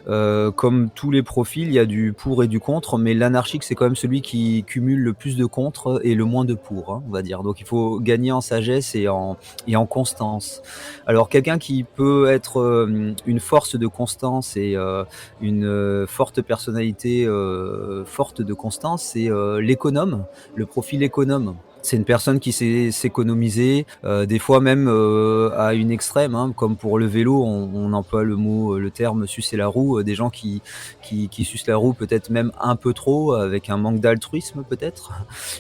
comme tous les profils, il y a du pour et du contre, mais l'anarchique c'est quand même celui qui cumule le plus de contre et le moins de pour, on va dire. Donc il faut gagner en sagesse et en constance. Alors quelqu'un qui peut être une force de constance et une forte personnalité forte de constance, c'est l'économe, le profil économe. C'est une personne qui sait s'économiser, des fois même à une extrême, comme pour le vélo, on emploie le terme sucer la roue, des gens qui sucent la roue peut-être même un peu trop, avec un manque d'altruisme peut-être.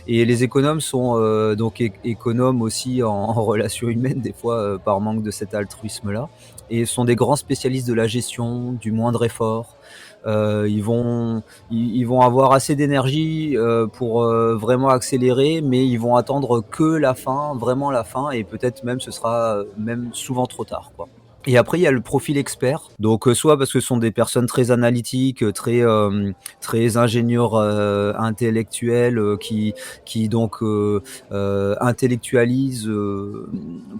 Et les économes sont donc économes aussi en relations humaines, des fois par manque de cet altruisme-là. Et sont des grands spécialistes de la gestion, du moindre effort, Ils vont avoir assez d'énergie pour vraiment accélérer, mais ils vont attendre que la fin, vraiment la fin, et peut-être même ce sera même souvent trop tard, quoi. Et après, il y a le profil expert. Donc, soit parce que ce sont des personnes très analytiques, très ingénieurs intellectuels, qui donc intellectualisent,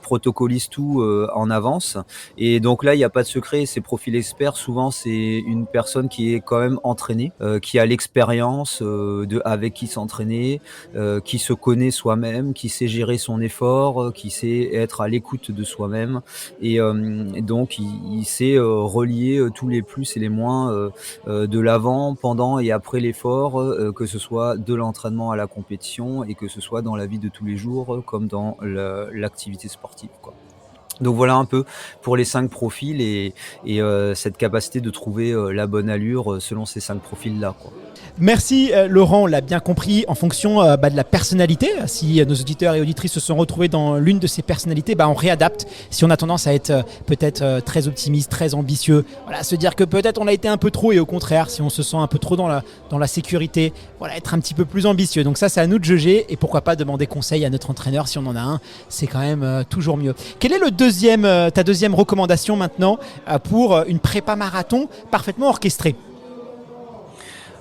protocolisent tout en avance. Et donc là, il n'y a pas de secret. Ces profils experts, souvent, c'est une personne qui est quand même entraînée, qui a l'expérience avec qui s'entraîner, qui se connaît soi-même, qui sait gérer son effort, qui sait être à l'écoute de soi-même. Et donc, il sait relier tous les plus et les moins de l'avant, pendant et après l'effort, que ce soit de l'entraînement à la compétition et que ce soit dans la vie de tous les jours, comme dans l'activité sportive, quoi. Donc voilà un peu pour les 5 profils et cette capacité de trouver la bonne allure selon ces 5 profils-là, quoi. Merci Laurent, on l'a bien compris, en fonction de la personnalité. Si nos auditeurs et auditrices se sont retrouvés dans l'une de ces personnalités, on réadapte. Si on a tendance à être peut-être très optimiste, très ambitieux, voilà, se dire que peut-être on a été un peu trop, et au contraire, si on se sent un peu trop dans la sécurité, voilà, être un petit peu plus ambitieux. Donc ça, c'est à nous de juger, et pourquoi pas demander conseil à notre entraîneur si on en a un, c'est quand même toujours mieux. Quelle est ta deuxième recommandation maintenant pour une prépa marathon parfaitement orchestrée ?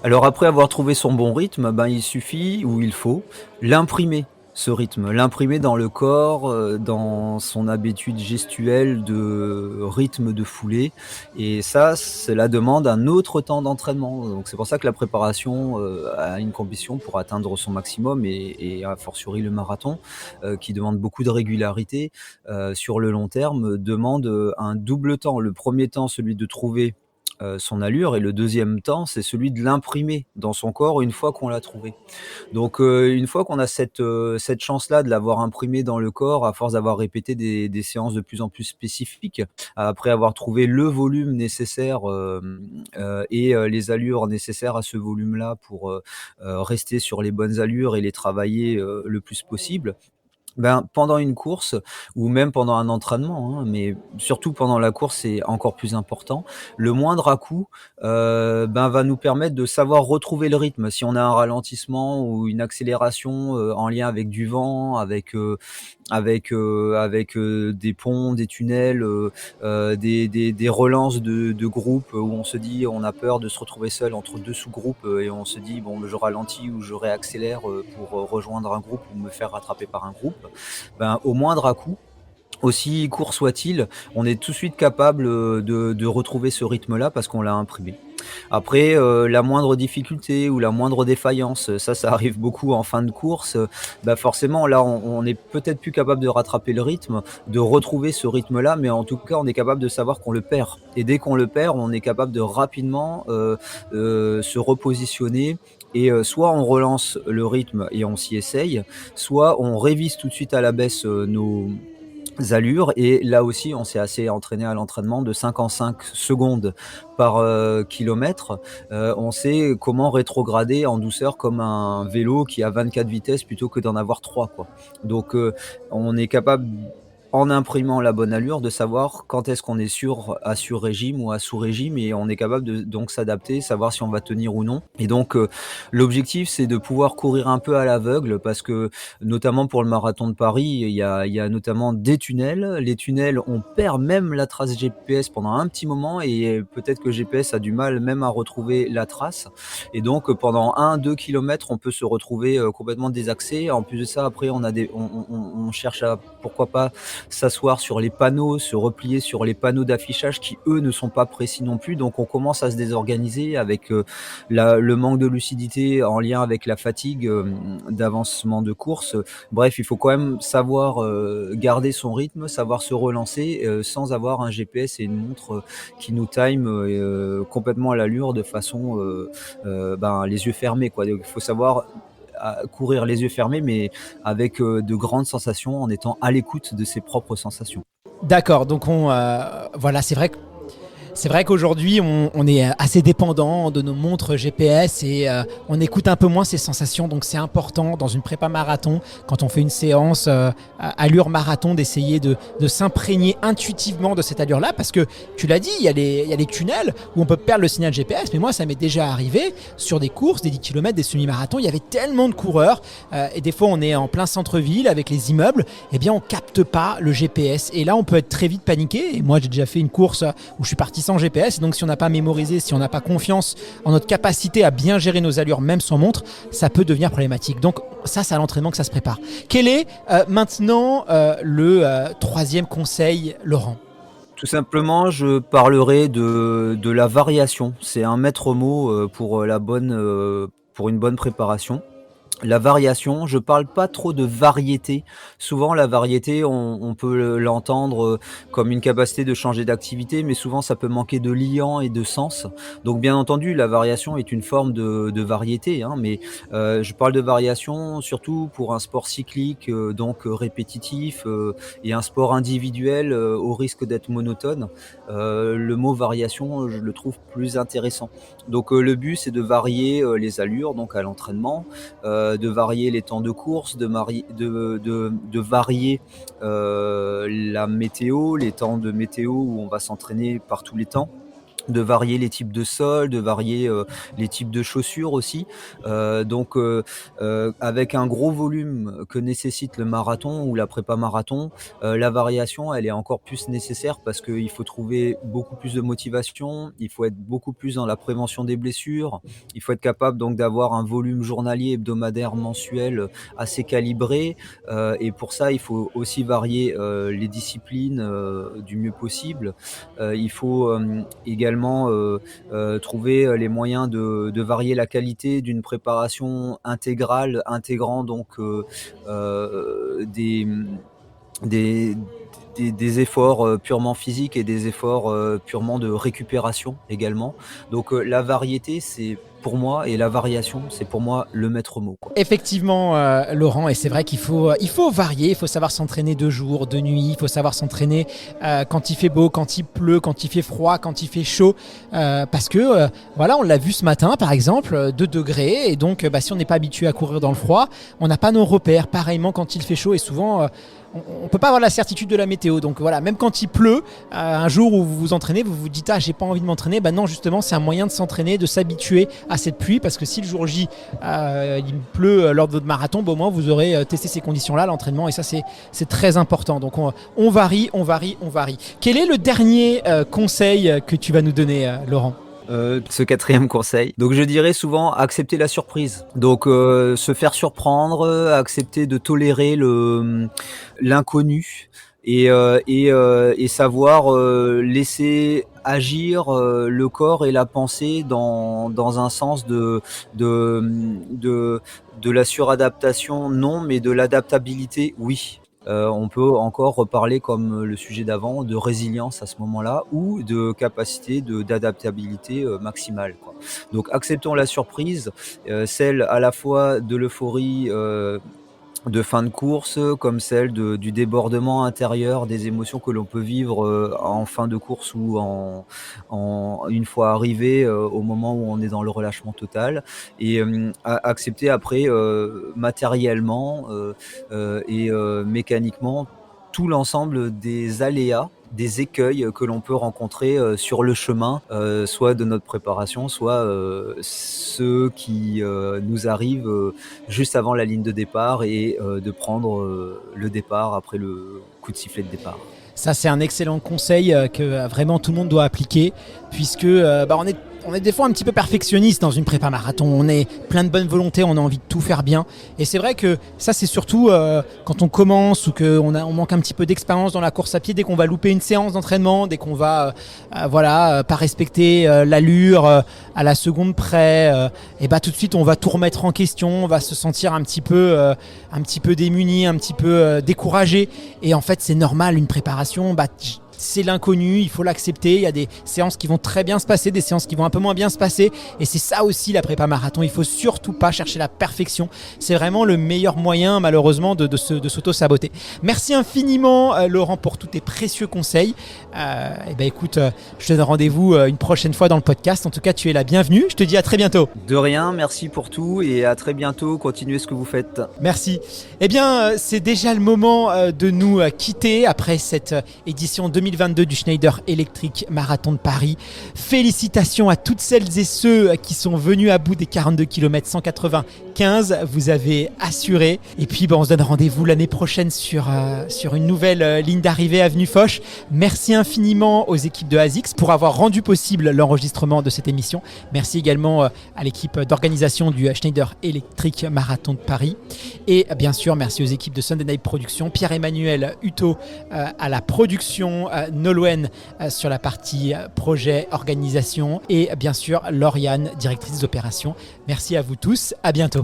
Alors après avoir trouvé son bon rythme, il suffit, ou il faut, l'imprimer, ce rythme. L'imprimer dans le corps, dans son habitude gestuelle de rythme de foulée. Et ça, cela demande un autre temps d'entraînement. Donc c'est pour ça que la préparation à une compétition pour atteindre son maximum, et a fortiori le marathon, qui demande beaucoup de régularité sur le long terme, demande un double temps. Le premier temps, celui de trouver son allure, et le deuxième temps, c'est celui de l'imprimer dans son corps une fois qu'on l'a trouvé. Donc une fois qu'on a cette chance-là de l'avoir imprimé dans le corps, à force d'avoir répété des séances de plus en plus spécifiques, après avoir trouvé le volume nécessaire et les allures nécessaires à ce volume-là pour rester sur les bonnes allures et les travailler le plus possible, pendant une course, ou même pendant un entraînement, mais surtout pendant la course, c'est encore plus important. Le moindre à-coup va nous permettre de savoir retrouver le rythme. Si on a un ralentissement ou une accélération en lien avec du vent, avec des ponts, des tunnels, des relances de groupes où on se dit, on a peur de se retrouver seul entre deux sous-groupes, et on se dit je ralentis ou je réaccélère pour rejoindre un groupe ou me faire rattraper par un groupe. Au moindre à-coup, aussi court soit-il, on est tout de suite capable de retrouver ce rythme-là parce qu'on l'a imprimé. Après, la moindre difficulté ou la moindre défaillance, ça arrive beaucoup en fin de course, forcément là on est peut-être plus capable de rattraper le rythme, de retrouver ce rythme-là, mais en tout cas on est capable de savoir qu'on le perd. Et dès qu'on le perd, on est capable de rapidement se repositionner. Et soit on relance le rythme et on s'y essaye, soit on révise tout de suite à la baisse nos allures, et là aussi on s'est assez entraîné à l'entraînement de 5 en 5 secondes par kilomètre. On sait comment rétrograder en douceur comme un vélo qui a 24 vitesses plutôt que d'en avoir 3, quoi. Donc on est capable, en imprimant la bonne allure, de savoir quand est-ce qu'on est à sur-régime ou à sous-régime, et on est capable de donc s'adapter, savoir si on va tenir ou non. Et donc l'objectif, c'est de pouvoir courir un peu à l'aveugle, parce que notamment pour le marathon de Paris, il y a notamment des tunnels. Les tunnels, on perd même la trace GPS pendant un petit moment, et peut-être que GPS a du mal même à retrouver la trace. Et donc pendant 1-2 km, on peut se retrouver complètement désaxé. En plus de ça, après on cherche à, pourquoi pas, s'asseoir sur les panneaux, se replier sur les panneaux d'affichage qui eux ne sont pas précis non plus, donc on commence à se désorganiser avec le manque de lucidité en lien avec la fatigue d'avancement de course. Bref, il faut quand même savoir garder son rythme, savoir se relancer sans avoir un GPS et une montre qui nous time complètement à l'allure, de façon les yeux fermés, quoi. Il faut savoir courir les yeux fermés, mais avec de grandes sensations, en étant à l'écoute de ses propres sensations. D'accord, donc voilà, c'est vrai que C'est vrai qu'aujourd'hui, on est assez dépendant de nos montres GPS et on écoute un peu moins ces sensations. Donc c'est important dans une prépa marathon, quand on fait une séance allure marathon, d'essayer de s'imprégner intuitivement de cette allure-là. Parce que tu l'as dit, il y a les tunnels où on peut perdre le signal GPS. Mais moi, ça m'est déjà arrivé sur des courses, des 10 km, des semi-marathons. Il y avait tellement de coureurs et des fois, on est en plein centre-ville avec les immeubles. Eh bien, on capte pas le GPS. Et là, on peut être très vite paniqué. Et moi, j'ai déjà fait une course où je suis parti sans GPS. Et donc, si on n'a pas mémorisé, si on n'a pas confiance en notre capacité à bien gérer nos allures, même sans montre, ça peut devenir problématique. Donc, ça, c'est à l'entraînement que ça se prépare. Quel est maintenant le troisième conseil, Laurent ? Tout simplement, je parlerai de la variation. C'est un maître mot pour une bonne préparation. La variation, je parle pas trop de variété. Souvent, la variété, on peut l'entendre comme une capacité de changer d'activité, mais souvent, ça peut manquer de liant et de sens. Donc, bien entendu, la variation est une forme de variété, mais je parle de variation surtout pour un sport cyclique, donc répétitif, et un sport individuel au risque d'être monotone. Le mot variation, je le trouve plus intéressant. Donc, le but, c'est de varier les allures, donc à l'entraînement, de varier les temps de course, de varier la météo, les temps de météo où on va s'entraîner par tous les temps, de varier les types de sol, de varier les types de chaussures aussi. Donc avec un gros volume que nécessite le marathon ou la prépa marathon, la variation elle est encore plus nécessaire parce qu'il faut trouver beaucoup plus de motivation, il faut être beaucoup plus dans la prévention des blessures, il faut être capable donc d'avoir un volume journalier, hebdomadaire, mensuel assez calibré, et pour ça il faut aussi varier les disciplines du mieux possible. Il faut également trouver les moyens de varier la qualité d'une préparation intégrale, intégrant donc des efforts purement physiques et des efforts purement de récupération également. Donc la variété, c'est pour moi, et la variation, c'est pour moi le maître mot, quoi. Effectivement, Laurent, et c'est vrai qu'il faut varier, il faut savoir s'entraîner de jour, de nuit, il faut savoir s'entraîner quand il fait beau, quand il pleut, quand il fait froid, quand il fait chaud, parce que voilà, on l'a vu ce matin par exemple, 2 degrés, et donc si on n'est pas habitué à courir dans le froid, on n'a pas nos repères. Pareillement quand il fait chaud, et souvent on ne peut pas avoir la certitude de la météo. Donc voilà, même quand il pleut, un jour où vous vous entraînez, vous vous dites « Ah, j'ai pas envie de m'entraîner », non, justement, c'est un moyen de s'entraîner, de s'habituer à cette pluie, parce que si le jour J, il pleut lors de votre marathon, au moins vous aurez testé ces conditions-là, l'entraînement, et ça c'est très important. Donc on varie. Quel est le dernier conseil que tu vas nous donner, Laurent ? Ce 4e conseil. Donc je dirais souvent accepter la surprise. Donc se faire surprendre, accepter de tolérer l'inconnu et savoir laisser agir le corps et la pensée dans un sens de la suradaptation, non, mais de l'adaptabilité, oui. On peut encore reparler, comme le sujet d'avant, de résilience à ce moment-là ou de capacité d'adaptabilité maximale, quoi. Donc acceptons la surprise, celle à la fois de l'euphorie de fin de course, comme celle du débordement intérieur des émotions que l'on peut vivre en fin de course ou une fois arrivé au moment où on est dans le relâchement total, et accepter après matériellement et mécaniquement tout l'ensemble des aléas, des écueils que l'on peut rencontrer sur le chemin, soit de notre préparation, soit ceux qui nous arrivent juste avant la ligne de départ, et de prendre le départ après le coup de sifflet de départ. Ça, c'est un excellent conseil que vraiment tout le monde doit appliquer, puisque on est des fois un petit peu perfectionniste dans une prépa marathon. On est plein de bonne volonté, on a envie de tout faire bien. Et c'est vrai que ça, c'est surtout quand on commence ou qu'on manque un petit peu d'expérience dans la course à pied, dès qu'on va louper une séance d'entraînement, dès qu'on va pas respecter l'allure à la seconde près, et tout de suite on va tout remettre en question, on va se sentir un petit peu démuni, un petit peu découragé. Et en fait, c'est normal, une préparation, c'est l'inconnu, il faut l'accepter. Il y a des séances qui vont très bien se passer, des séances qui vont un peu moins bien se passer. Et c'est ça aussi la prépa marathon. Il faut surtout pas chercher la perfection. C'est vraiment le meilleur moyen, malheureusement, de s'auto-saboter. Merci infiniment, Laurent, pour tous tes précieux conseils. Écoute, je te donne rendez-vous une prochaine fois dans le podcast. En tout cas, tu es la bienvenue. Je te dis à très bientôt. De rien, merci pour tout et à très bientôt. Continuez ce que vous faites. Merci. Eh bien, c'est déjà le moment de nous quitter après cette édition 2022 du Schneider Electric Marathon de Paris. Félicitations à toutes celles et ceux qui sont venus à bout des 42 km 195. Vous avez assuré. Et puis, on se donne rendez-vous l'année prochaine sur une nouvelle ligne d'arrivée avenue Foch. Merci infiniment aux équipes de ASICS pour avoir rendu possible l'enregistrement de cette émission. Merci également à l'équipe d'organisation du Schneider Electric Marathon de Paris. Et bien sûr, merci aux équipes de Sunday Night Production, Pierre-Emmanuel Hutto à la production, Nolwenn sur la partie projet, organisation et bien sûr Lauriane, directrice des opérations. Merci à vous tous, à bientôt.